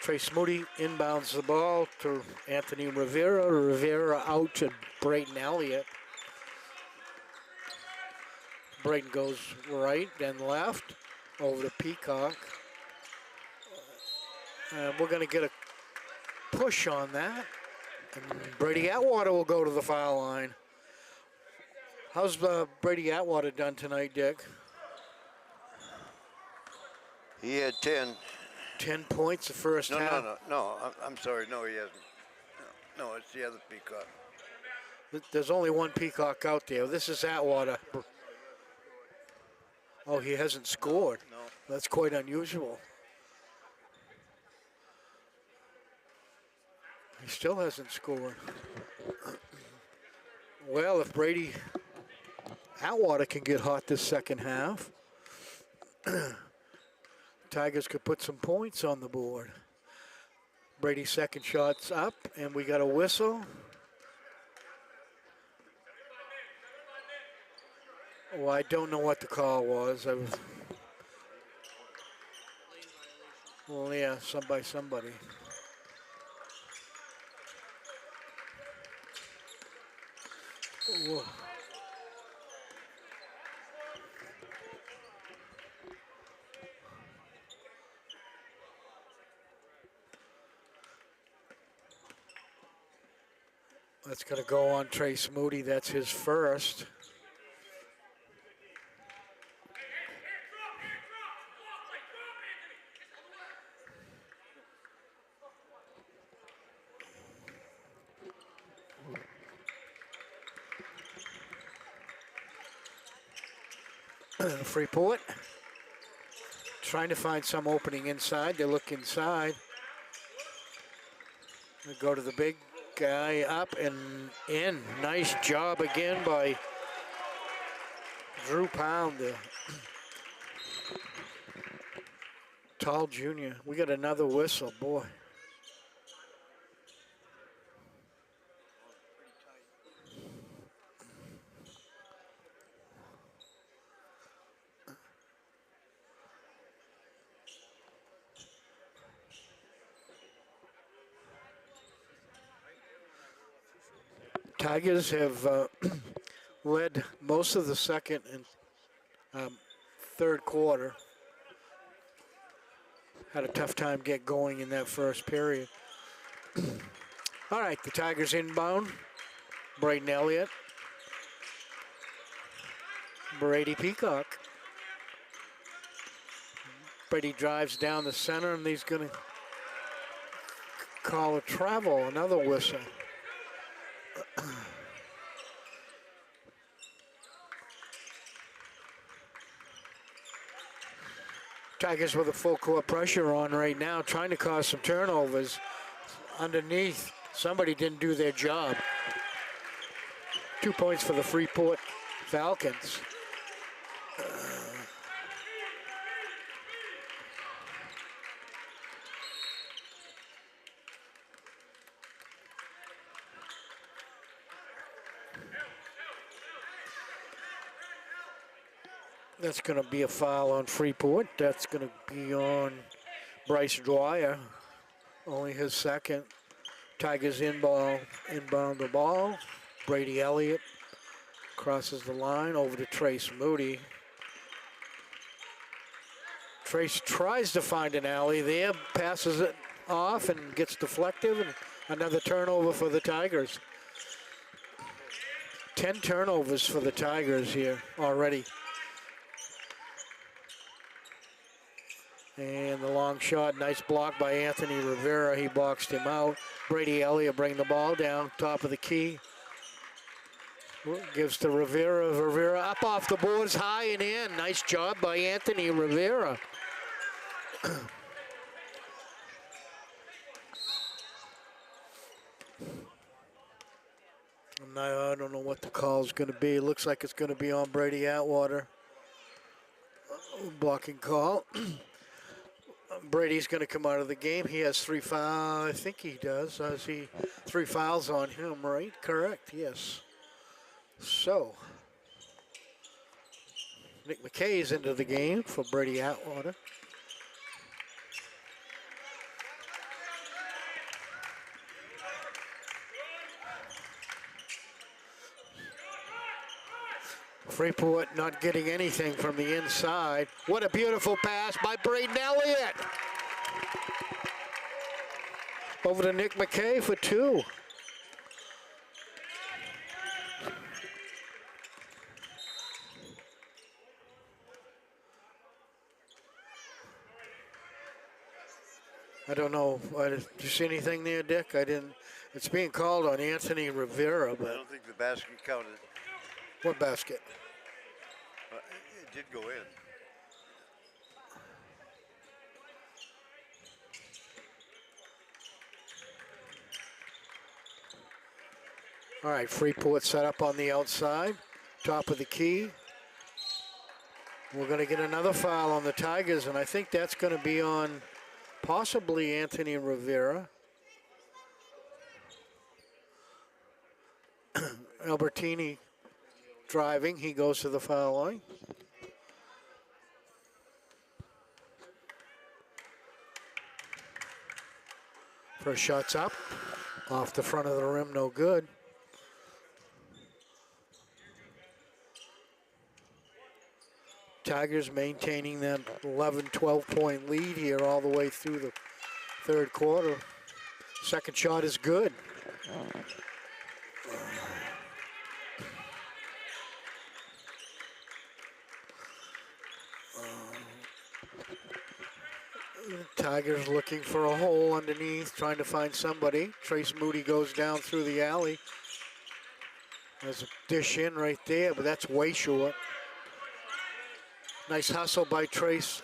Trace Moody inbounds the ball to Anthony Rivera. Rivera out to Braden Elliott. Braden goes right, then left, over to Peacock. And we're going to get a push on that. And Brady Atwater will go to the foul line. How's Brady Atwater done tonight, Dick? He had 10. 10 points the first half. No. I'm sorry. No, he hasn't. No, it's the other Peacock. There's only one Peacock out there. This is Atwater. Oh, he hasn't scored. No. That's quite unusual. He still hasn't scored. Well, if Brady Atwater can get hot this second half, Tigers could put some points on the board. Brady's second shot's up, and we got a whistle. Well, I don't know what the call was. Well, yeah, somebody. Whoa. That's going to go on Trace Moody. That's his first. Freeport trying to find some opening inside. They look inside. They go to the big guy, up and in. Nice job again by Drew Pound, the tall junior. We got another whistle, boy. Tigers have led most of the second and third quarter. Had a tough time get going in that first period. All right, the Tigers inbound. Braden Elliott. Brady Peacock. Brady drives down the center, and he's going to call a travel, another whistle. Tigers with a full court pressure on right now, trying to cause some turnovers underneath. Somebody didn't do their job. 2 points for the Freeport Falcons. That's going to be a foul on Freeport. That's going to be on Bryce Dwyer, only his second. Tigers inbound the ball. Brady Elliott crosses the line over to Trace Moody. Trace tries to find an alley there, passes it off and gets deflected, and another turnover for the Tigers. 10 turnovers for the Tigers here already. And the long shot, nice block by Anthony Rivera. He boxed him out. Brady Elliott bring the ball down, top of the key. Gives to Rivera. Rivera up off the boards, high and in. Nice job by Anthony Rivera. I don't know what the call is going to be. It looks like it's going to be on Brady Atwater. Blocking call. Brady's going to come out of the game. He has 3 fouls. I think he does. I see 3 fouls on him, right? Correct, yes. So, Nick McKay's into the game for Brady Atwater. Freeport not getting anything from the inside. What a beautiful pass by Braden Elliott. Over to Nick McKay for two. I don't know. Did you see anything there, Dick? I didn't. It's being called on Anthony Rivera, I but don't think the basket counted. what basket? It did go in. All right, Freeport set up on the outside, top of the key. We're going to get another foul on the Tigers, and I think that's going to be on possibly Anthony Rivera. Albertini driving, he goes to the foul line. First shot's up, off the front of the rim, no good. Tigers maintaining that 11, 12-point lead here all the way through the third quarter. Second shot is good. Tigers looking for a hole underneath, trying to find somebody. Trace Moody goes down through the alley. There's a dish in right there, but that's way short. Nice hustle by Trace.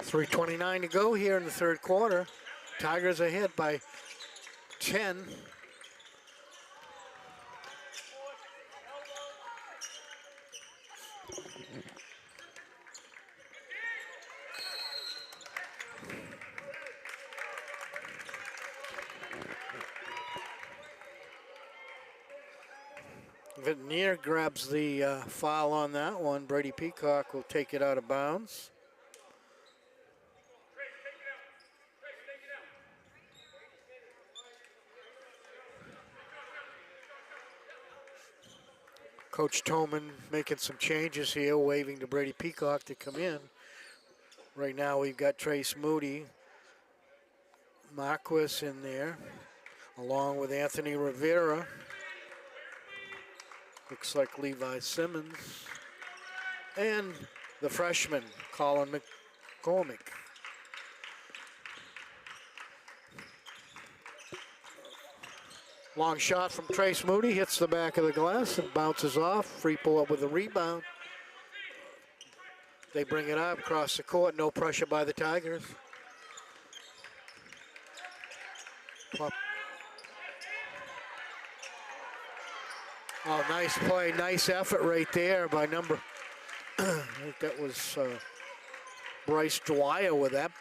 .329 to go here in the third quarter. Tigers ahead by 10. Vanier grabs the foul on that one. Brady Peacock will take it out of bounds. Coach Toman making some changes here, waving to Brady Peacock to come in. Right now we've got Trace Moody, Marquis in there, along with Anthony Rivera. Looks like Levi Simmons. And the freshman, Colin McCormick. Long shot from Trace Moody, hits the back of the glass and bounces off. Freeport with a rebound. They bring it up across the court, no pressure by the Tigers. Pop. Oh, nice play, nice effort right there by number, I think that was Bryce Dwyer with that.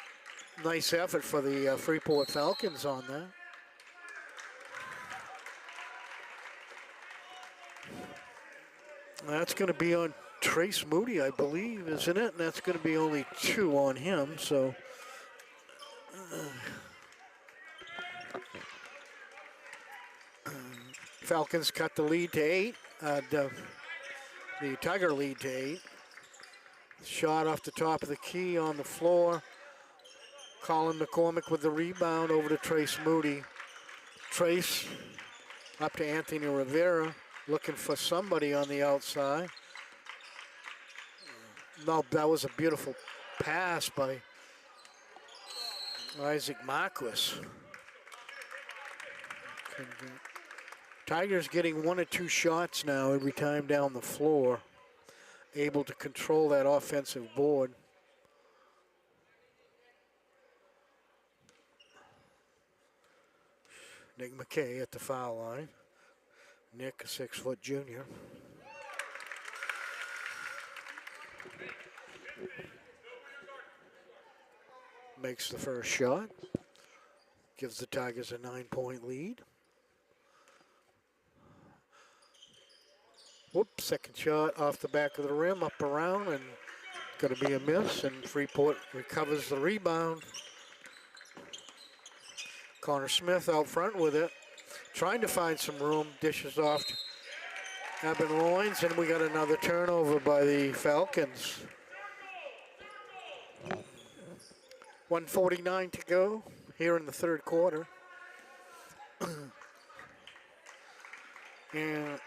Nice effort for the Freeport Falcons on that. That's going to be on Trace Moody, I believe, isn't it? And that's going to be only 2 on him, so. Falcons cut the lead to 8. The Tiger lead to 8. Shot off the top of the key on the floor. Colin McCormick with the rebound over to Trace Moody. Trace up to Anthony Rivera, looking for somebody on the outside. No, that was a beautiful pass by Isaac Marquis. Tigers getting 1 or 2 shots now every time down the floor, able to control that offensive board. Nick McKay at the foul line. Nick, a 6-foot junior. Makes the first shot. Gives the Tigers a 9-point lead. Whoops, second shot off the back of the rim, up around, and going to be a miss, and Freeport recovers the rebound. Connor Smith out front with it. trying to find some room, dishes off to Eben Loins, and we got another turnover by the Falcons. 1:49 to go here in the third quarter. And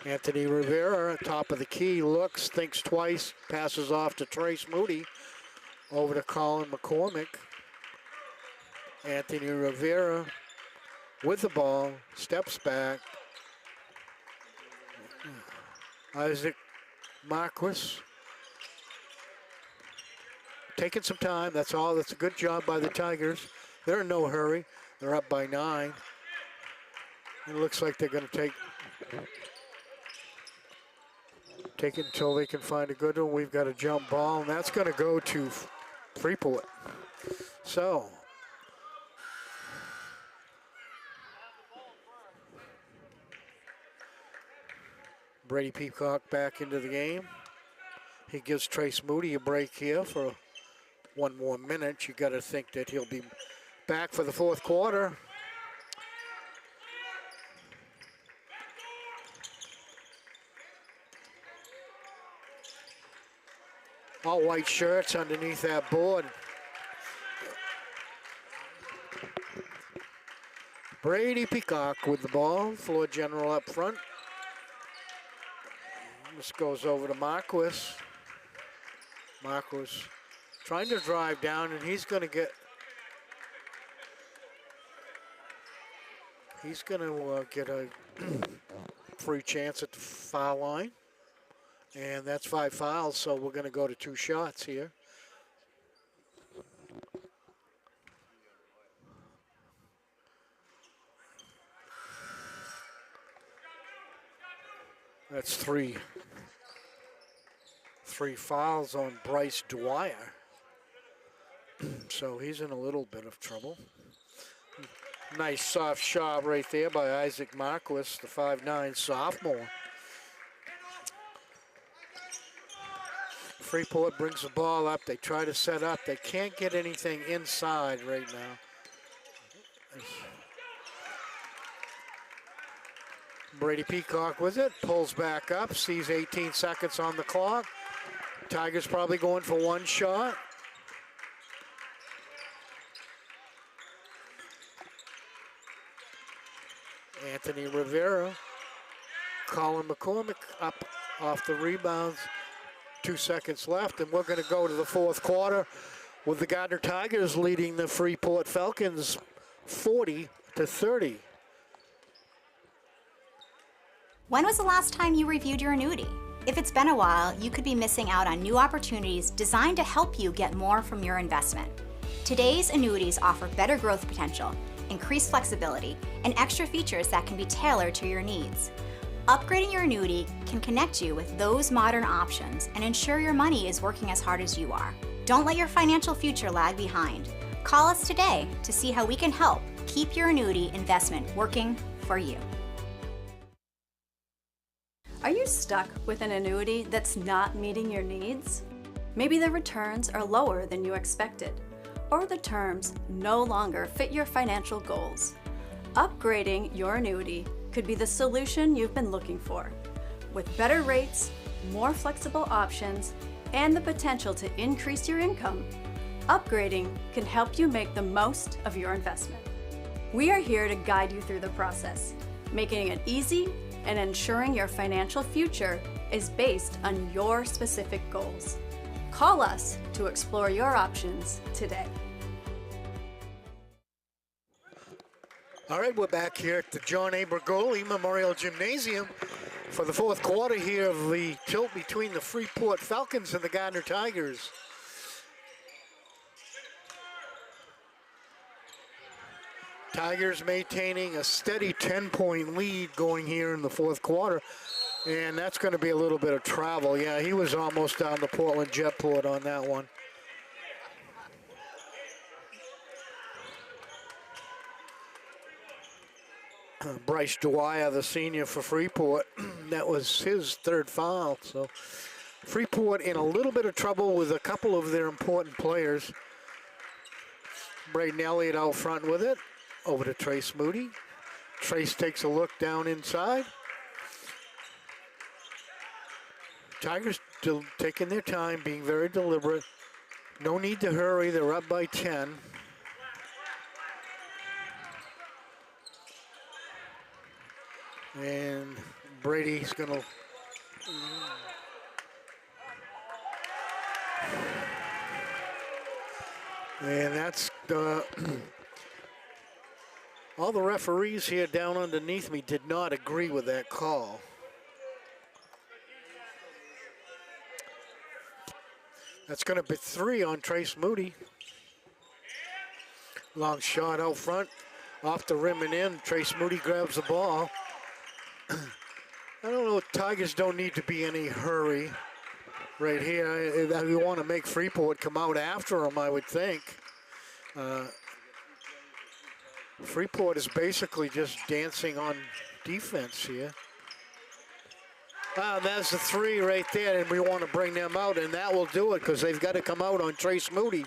Anthony Rivera, top of the key, looks, thinks twice, passes off to Trace Moody, over to Colin McCormick. Anthony Rivera with the ball, steps back. Isaac Marquis taking some time, that's all. That's a good job by the Tigers. They're in no hurry. They're up by 9. It looks like they're going to take it until they can find a good one. We've got a jump ball, and that's going to go to Freeport. So, Brady Peacock back into the game. He gives Trace Moody a break here for 1 more minute. You got to think that he'll be back for the fourth quarter. All white shirts underneath that board. Brady Peacock with the ball, floor general up front. This goes over to Marquis. Marquis trying to drive down, and he's going to get a free chance at the foul line. And that's 5 fouls, so we're going to go to 2 shots here. That's three fouls on Bryce Dwyer. So he's in a little bit of trouble. Nice soft shot right there by Isaac Marquis, the 5'9" sophomore. Freeport brings the ball up. They try to set up. They can't get anything inside right now. Brady Peacock with it, pulls back up, sees 18 seconds on the clock. Tigers probably going for 1 shot. Anthony Rivera, Colin McCormick up off the rebounds. 2 seconds left, and we're going to go to the fourth quarter with the Gardiner Tigers leading the Freeport Falcons 40-30. When was the last time you reviewed your annuity? If it's been a while, you could be missing out on new opportunities designed to help you get more from your investment. Today's annuities offer better growth potential, increased flexibility, and extra features that can be tailored to your needs. Upgrading your annuity can connect you with those modern options and ensure your money is working as hard as you are. Don't let your financial future lag behind. Call us today to see how we can help keep your annuity investment working for you. Are you stuck with an annuity that's not meeting your needs? Maybe the returns are lower than you expected, or the terms no longer fit your financial goals. Upgrading your annuity could be the solution you've been looking for. With better rates, more flexible options, and the potential to increase your income, upgrading can help you make the most of your investment. We are here to guide you through the process, making it easy and ensuring your financial future is based on your specific goals. Call us to explore your options today. All right, we're back here at the John A. Bergoli Memorial Gymnasium for the fourth quarter here of the tilt between the Freeport Falcons and the Gardiner Tigers. Tigers maintaining a steady 10-point lead going here in the fourth quarter, and that's going to be a little bit of travel. Yeah, he was almost down the Portland Jetport on that one. Bryce Dwyer, the senior for Freeport, that was his 3rd foul. So Freeport in a little bit of trouble with a couple of their important players. Braden Elliott out front with it. Over to Trace Moody. Trace takes a look down inside. Tigers still taking their time, being very deliberate. No need to hurry, they're up by 10. And Brady's gonna and that's all the referees here down underneath me did not agree with that call. That's going to be 3 on Trace Moody. Long shot out front, off the rim and in. Trace Moody grabs the ball. I don't know, Tigers don't need to be any hurry right here. We want to make Freeport come out after them, I would think. Freeport is basically just dancing on defense here. That's the 3 right there, and we want to bring them out, and that will do it because they've got to come out on Trace Moody.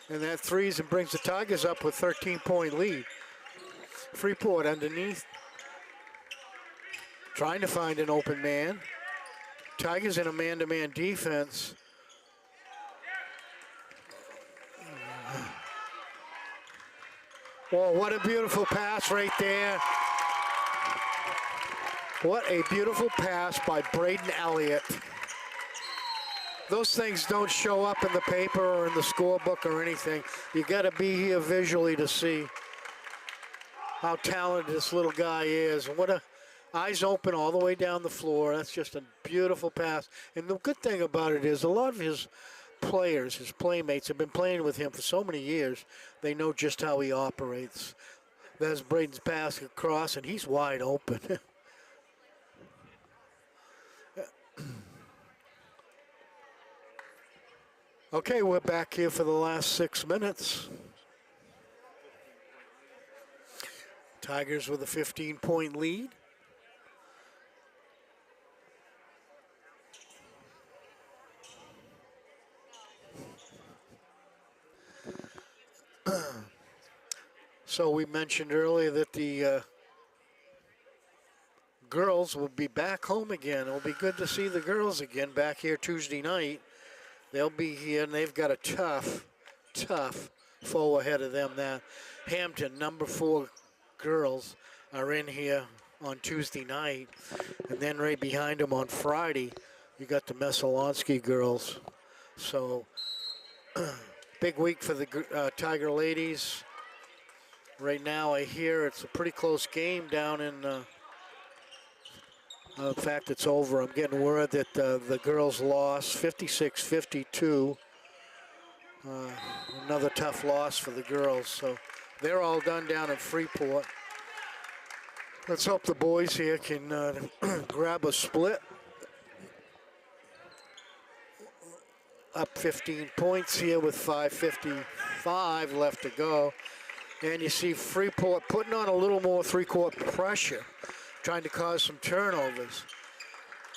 And that 3s and brings the Tigers up with 13-point lead. Freeport underneath, trying to find an open man. Tigers in a man-to-man defense. Well, what a beautiful pass right there. What a beautiful pass by Braden Elliott. Those things don't show up in the paper or in the scorebook or anything. You got to be here visually to see how talented this little guy is. What a eyes open all the way down the floor. That's just a beautiful pass. And the good thing about it is a lot of his players, his playmates, have been playing with him for so many years. They know just how he operates. There's Braden's pass across, and he's wide open. Okay, we're back here for the last 6 minutes. Tigers with a 15-point lead. So we mentioned earlier that the girls will be back home again. It'll be good to see the girls again back here Tuesday night. They'll be here, and they've got a tough foe ahead of them. That Hampton, number 4 girls, are in here on Tuesday night. And then right behind them on Friday, you got the Messalonsky girls. So, big week for the Tiger ladies. Right now, I hear it's a pretty close game down in in fact, it's over. I'm getting word that the girls lost 56-52. Another tough loss for the girls. So they're all done down in Freeport. Let's hope the boys here can grab a split. Up 15 points here with 5:55 left to go. And you see Freeport putting on a little more three-court pressure, trying to cause some turnovers.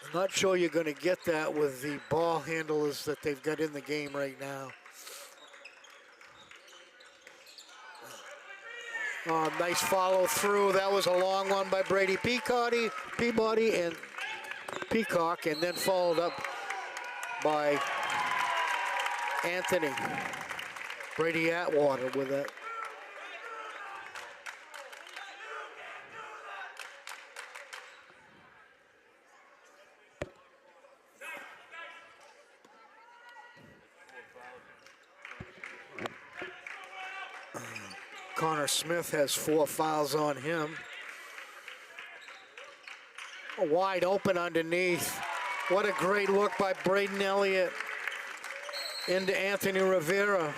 I'm not sure you're going to get that with the ball handlers that they've got in the game right now. Nice follow through. That was a long one by Brady Peabody and Peacock, and then followed up by Anthony. Brady Atwater with it. Connor Smith has 4 fouls on him. Wide open underneath. What a great look by Braden Elliott into Anthony Rivera.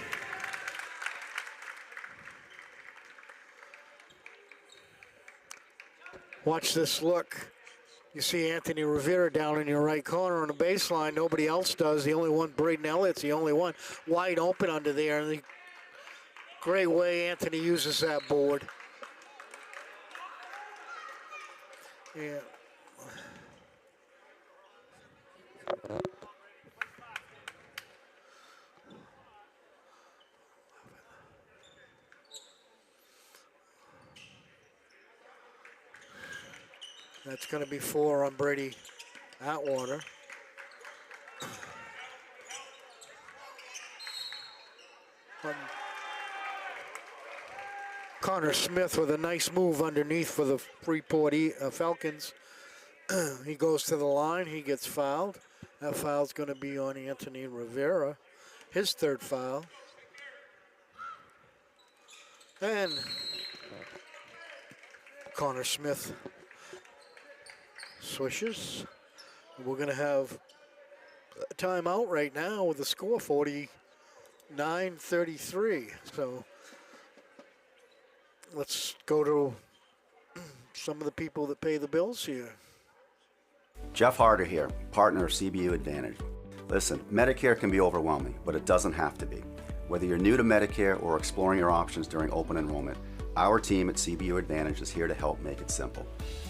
Watch this look. You see Anthony Rivera down in your right corner on the baseline. Nobody else does. The only one, Braden Elliott's the only one. Wide open under there. And great way Anthony uses that board. Yeah. That's going to be 4 on Brady Atwater. Connor Smith with a nice move underneath for the Freeport Falcons. He goes to the line, he gets fouled. That foul's going to be on Anthony Rivera, his 3rd foul. And Connor Smith swishes. We're going to have a timeout right now with the score 49-33. So let's go to some of the people that pay the bills here. Jeff Harder here, partner of CBU Advantage. Listen, Medicare can be overwhelming, but it doesn't have to be. Whether you're new to Medicare or exploring your options during open enrollment, our team at CBU Advantage is here to help make it simple.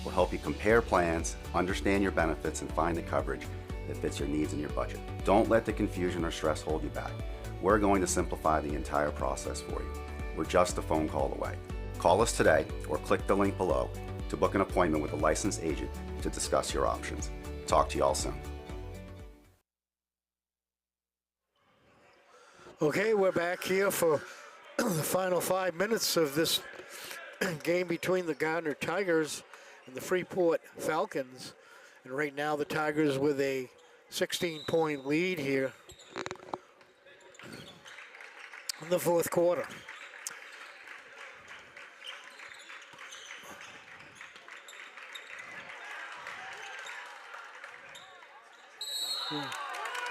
We'll help you compare plans, understand your benefits, and find the coverage that fits your needs and your budget. Don't let the confusion or stress hold you back. We're going to simplify the entire process for you. We're just a phone call away. Call us today or click the link below to book an appointment with a licensed agent to discuss your options. Talk to you all soon. Okay, we're back here for the final 5 minutes of this game between the Gardiner Tigers and the Freeport Falcons. And right now the Tigers with a 16-point lead here in the 4th quarter.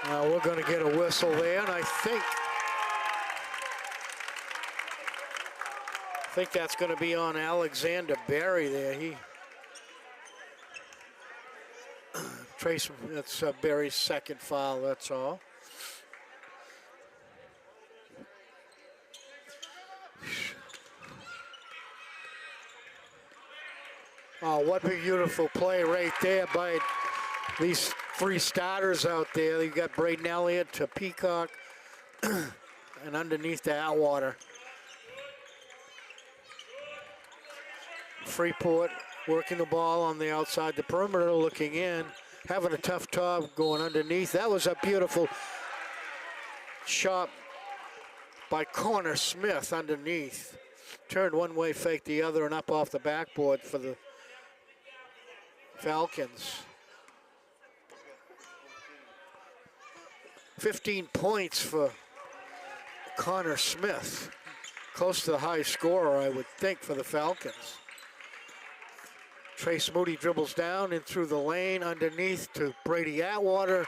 Now we're going to get a whistle there, and I think that's going to be on Alexander Berry there. That's Berry's 2nd foul, that's all. Oh, what a beautiful play right there by these 3 starters out there. You got Braden Elliott to Peacock and underneath to Atwater. Freeport working the ball on the outside the perimeter, looking in, having a tough job going underneath. That was a beautiful shot by Connor Smith underneath. Turned one way, faked the other, and up off the backboard for the Falcons. 15 points for Connor Smith. Close to the high scorer, I would think, for the Falcons. Trace Moody dribbles down and through the lane underneath to Brady Atwater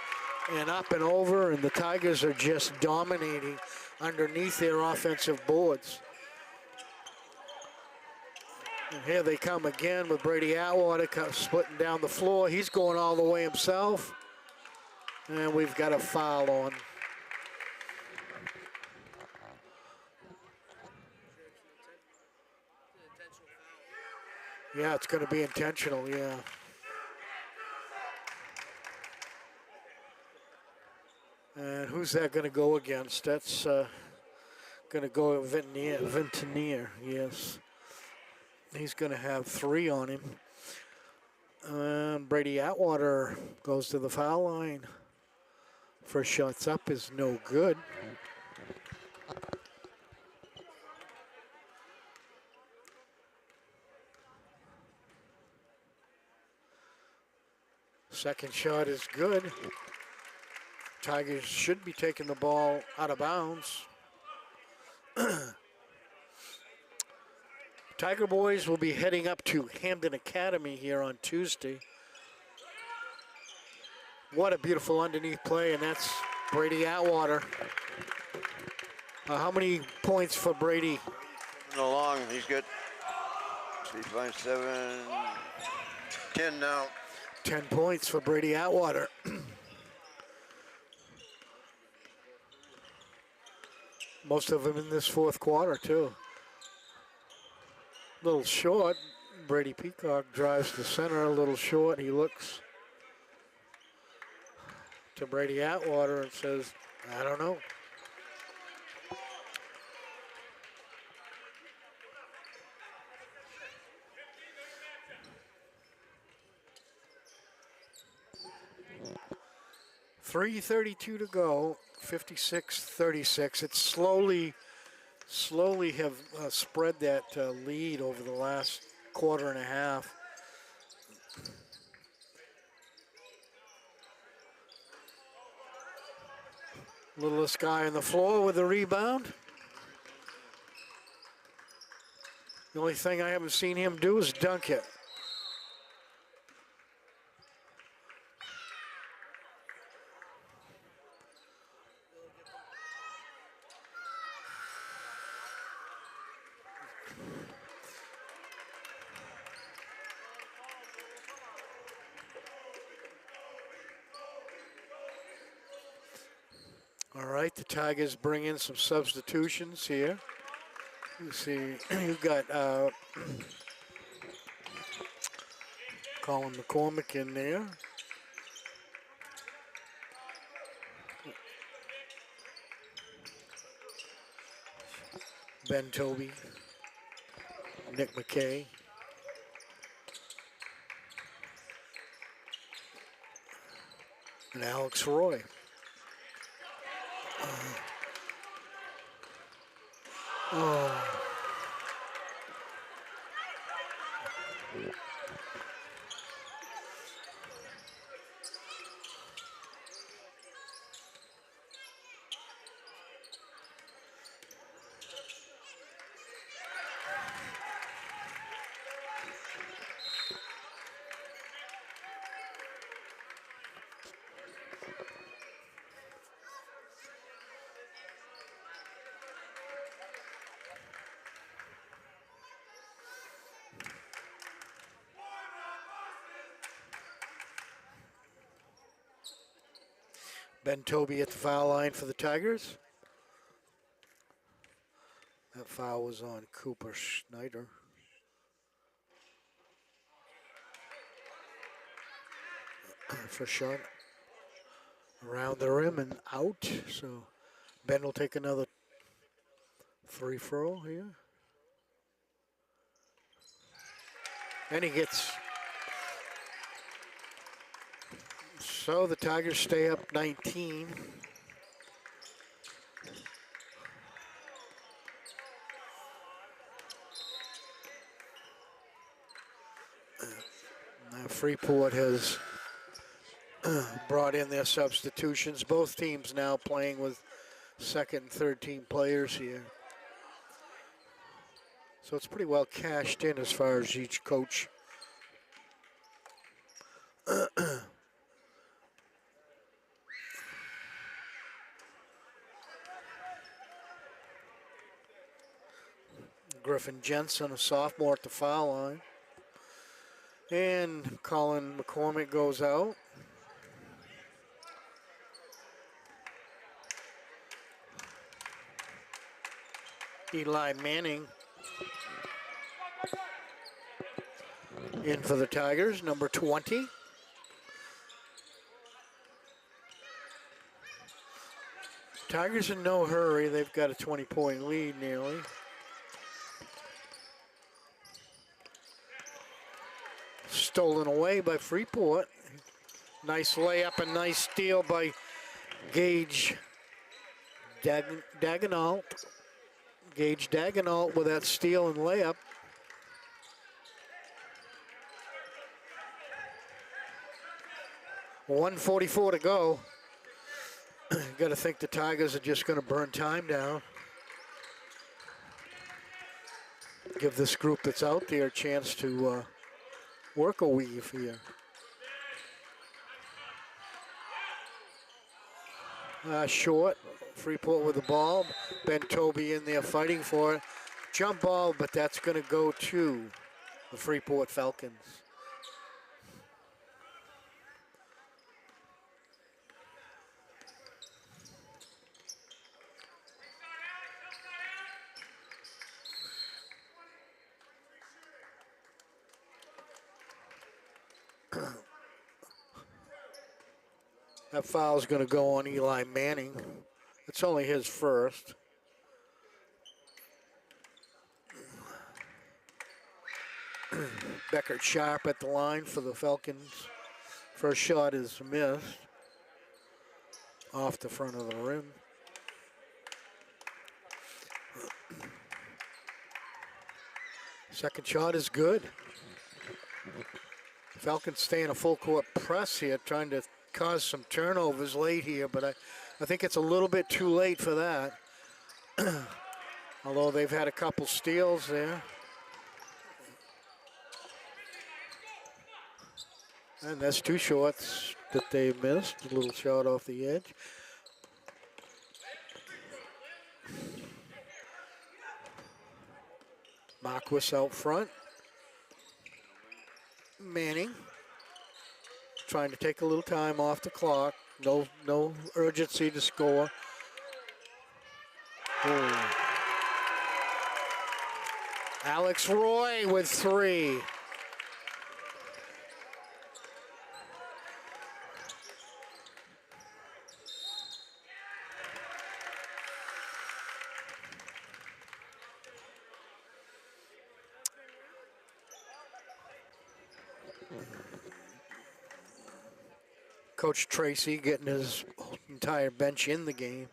and up and over, and the Tigers are just dominating underneath their offensive boards. And here they come again with Brady Atwater splitting down the floor. He's going all the way himself. And we've got a foul on. Yeah, it's going to be intentional, yeah. And who's that going to go against? That's going to go Ventinier, yes. He's going to have 3 on him. Brady Atwater goes to the foul line. First shot's up is no good. Second shot is good. Tigers should be taking the ball out of bounds. Tiger boys will be heading up to Hamden Academy here on Tuesday. What a beautiful underneath play, and that's Brady Atwater. How many points for Brady? Along, he's got 3, 5, 7, 10 now. 10 points for Brady Atwater. Most of them in this 4th quarter, too. Little short. Brady Peacock drives to center, a little short. He looks to Brady Atwater and says, I don't know. 3:32 to go, 56-36. It's slowly have spread that lead over the last quarter and a half. Littlest guy on the floor with the rebound. The only thing I haven't seen him do is dunk it. All right, the Tigers bring in some substitutions here. You see, you've got Colin McCormick in there. Ben Toby, Nick McKay. And Alex Roy. Oh. Ben Toby at the foul line for the Tigers. That foul was on Cooper Schneider. First shot around the rim and out. So Ben will take another free throw here. And he gets. So the Tigers stay up 19. Now Freeport has brought in their substitutions. Both teams now playing with second and third team players here. So it's pretty well cashed in as far as each coach. Griffin Jensen, a sophomore at the foul line. And Colin McCormick goes out. Eli Manning in for the Tigers, number 20. Tigers in no hurry. They've got a 20-point lead nearly. Stolen away by Freeport. Nice layup and nice steal by Gage Dagenalt. Gage Dagenalt with that steal and layup. .144 to go. Got to think the Tigers are just going to burn time down. Give this group that's out there a chance to work a weave here. Short, Freeport with the ball. Ben Toby in there fighting for it. Jump ball, but that's going to go to the Freeport Falcons. That foul's going to go on Eli Manning. It's only his first. Beckert Sharp at the line for the Falcons. First shot is missed. off the front of the rim. Second shot is good. Falcons stay in a full court press here, trying to cause some turnovers late here, but I think it's a little bit too late for that. Although they've had a couple steals there. And that's two shots that they missed. A little shot off the edge. Marquis out front. Manning trying to take a little time off the clock. No urgency to score. Oh. Alex Roy with three. Coach Tracy getting his entire bench in the game.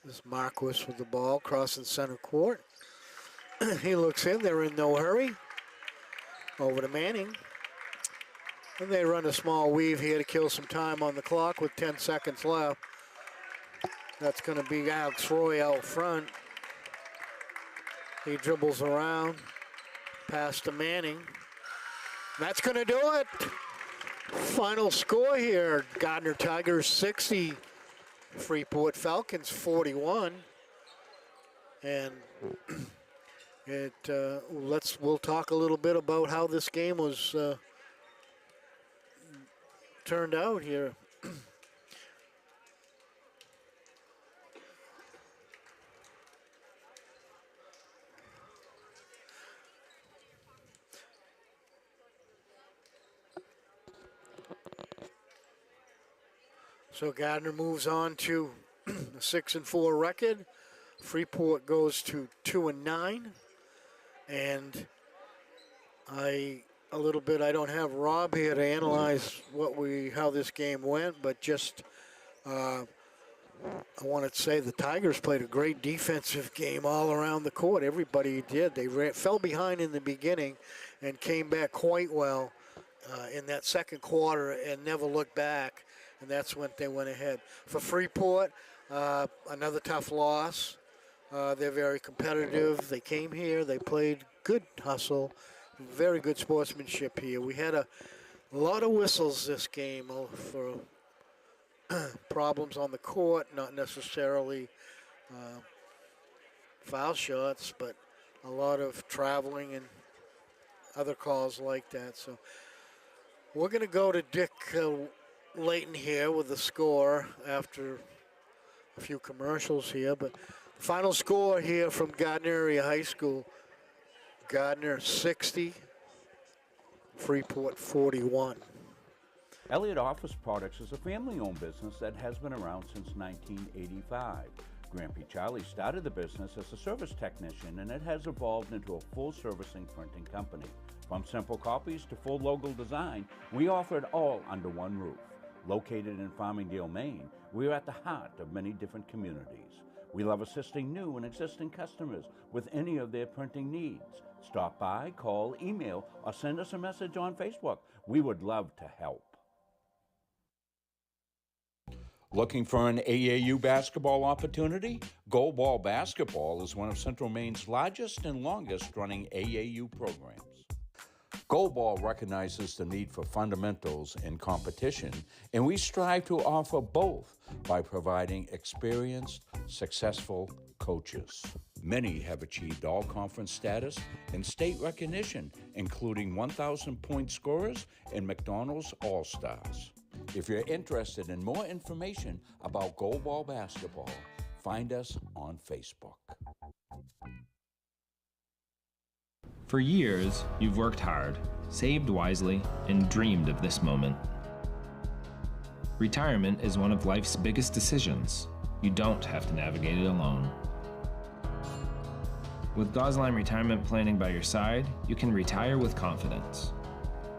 This Marquis with the ball crossing center court. He looks in, they're in no hurry. Over to Manning. And they run a small weave here to kill some time on the clock with 10 seconds left. That's going to be Alex Roy out front. He dribbles around, pass to Manning. That's going to do it. Final score here, Gardiner Tigers 60, Freeport Falcons 41. And we'll talk a little bit about how this game was turned out here. So Gardiner moves on to a 6-4 record. Freeport goes to 2-9. And I don't have Rob here to analyze how this game went, but just I want to say the Tigers played a great defensive game all around the court. Everybody did. They fell behind in the beginning and came back quite well in that second quarter and never looked back. And that's when they went ahead. For Freeport, another tough loss. They're very competitive. They came here. They played good hustle. Very good sportsmanship here. We had a lot of whistles this game for problems on the court, not necessarily foul shots, but a lot of traveling and other calls like that. So we're going to go to Dick Layton here with the score after a few commercials here, but the final score here from Gardiner Area High School, Gardiner 60, Freeport 41. Elliott Office Products is a family-owned business that has been around since 1985. Grampy Charlie started the business as a service technician, and it has evolved into a full-servicing printing company. From simple copies to full logo design, we offer it all under one roof. Located in Farmingdale, Maine, we are at the heart of many different communities. We love assisting new and existing customers with any of their printing needs. Stop by, call, email, or send us a message on Facebook. We would love to help. Looking for an AAU basketball opportunity? Gold Ball Basketball is one of Central Maine's largest and longest running AAU programs. Gold Ball recognizes the need for fundamentals in competition, and we strive to offer both by providing experienced, successful coaches. Many have achieved all-conference status and state recognition, including 1,000-point scorers and McDonald's All-Stars. If you're interested in more information about Gold Ball Basketball, find us on Facebook. For years, you've worked hard, saved wisely, and dreamed of this moment. Retirement is one of life's biggest decisions. You don't have to navigate it alone. With Gosline Retirement Planning by your side, you can retire with confidence.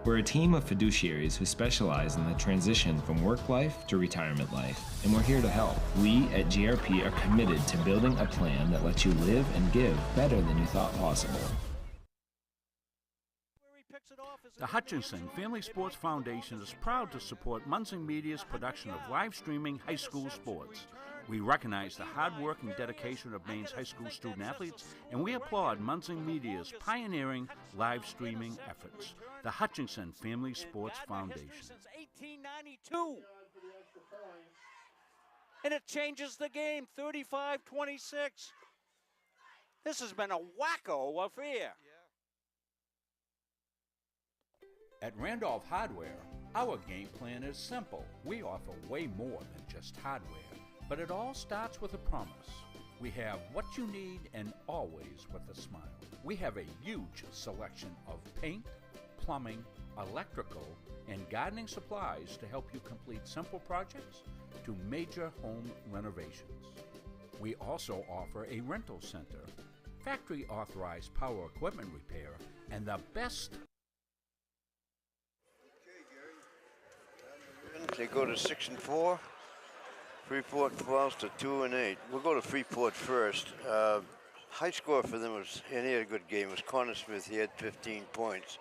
We're a team of fiduciaries who specialize in the transition from work life to retirement life, and we're here to help. We at GRP are committed to building a plan that lets you live and give better than you thought possible. The Hutchinson Family Sports Foundation is proud to support Munson Media's production of live streaming high school sports. We recognize the hard work and dedication of Maine's high school student athletes, and we applaud Munson Media's pioneering live streaming efforts. The Hutchinson Family Sports Foundation. Since 1892. And it changes the game, 35-26. This has been a wacko affair. At Randolph Hardware, our game plan is simple. We offer way more than just hardware, but it all starts with a promise. We have what you need and always with a smile. We have a huge selection of paint, plumbing, electrical, and gardening supplies to help you complete simple projects to major home renovations. We also offer a rental center, factory authorized power equipment repair, and the best. They go to 6-4. Freeport falls to 2-8. We'll go to Freeport first. High score for them was, and he had a good game, was Connor Smith. He had 15 points.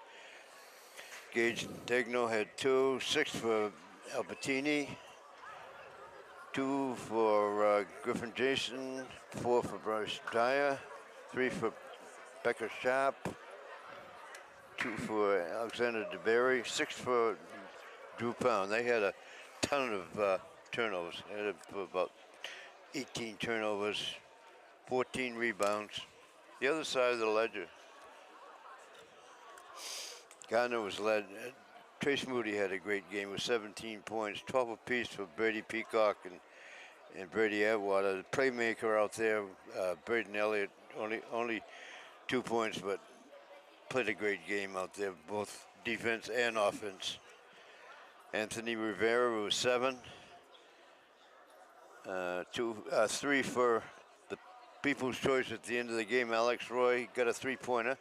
Gage Degno had 2, 6 for Albertini, 2 for Griffin Jason, 4 for Bryce Dyer, 3 for Becca Sharp, 2 for Alexander DeBerry, 6 for Drew Pound. They had a ton of turnovers. They had about 18 turnovers, 14 rebounds. The other side of the ledger, Gardiner was led. Trace Moody had a great game with 17 points, 12 apiece for Brady Peacock and Brady Atwater. The playmaker out there, Braden Elliott, only 2 points, but played a great game out there, both defense and offense. Anthony Rivera was 7. 3 for the People's Choice at the end of the game. Alex Roy got a 3-pointer.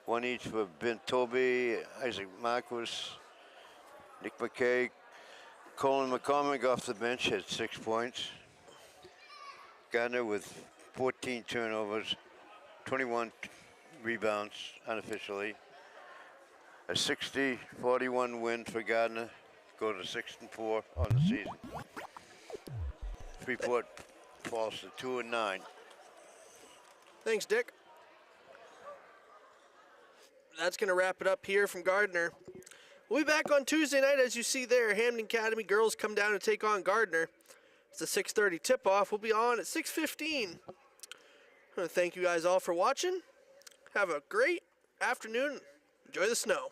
1 each for Ben Toby, Isaac Marquis, Nick McKay. Colin McCormick off the bench had 6 points. Gardner with 14 turnovers, 21 rebounds unofficially. A 60-41 win for Gardner. Go to 6-4 on the season. Freeport falls to 2-9. Thanks, Dick. That's going to wrap it up here from Gardiner. We'll be back on Tuesday night, as you see there. Hampton Academy girls come down to take on Gardiner. It's a 6:30 tip-off. We'll be on at 6:15. I want to thank you guys all for watching. Have a great afternoon. Enjoy the snow.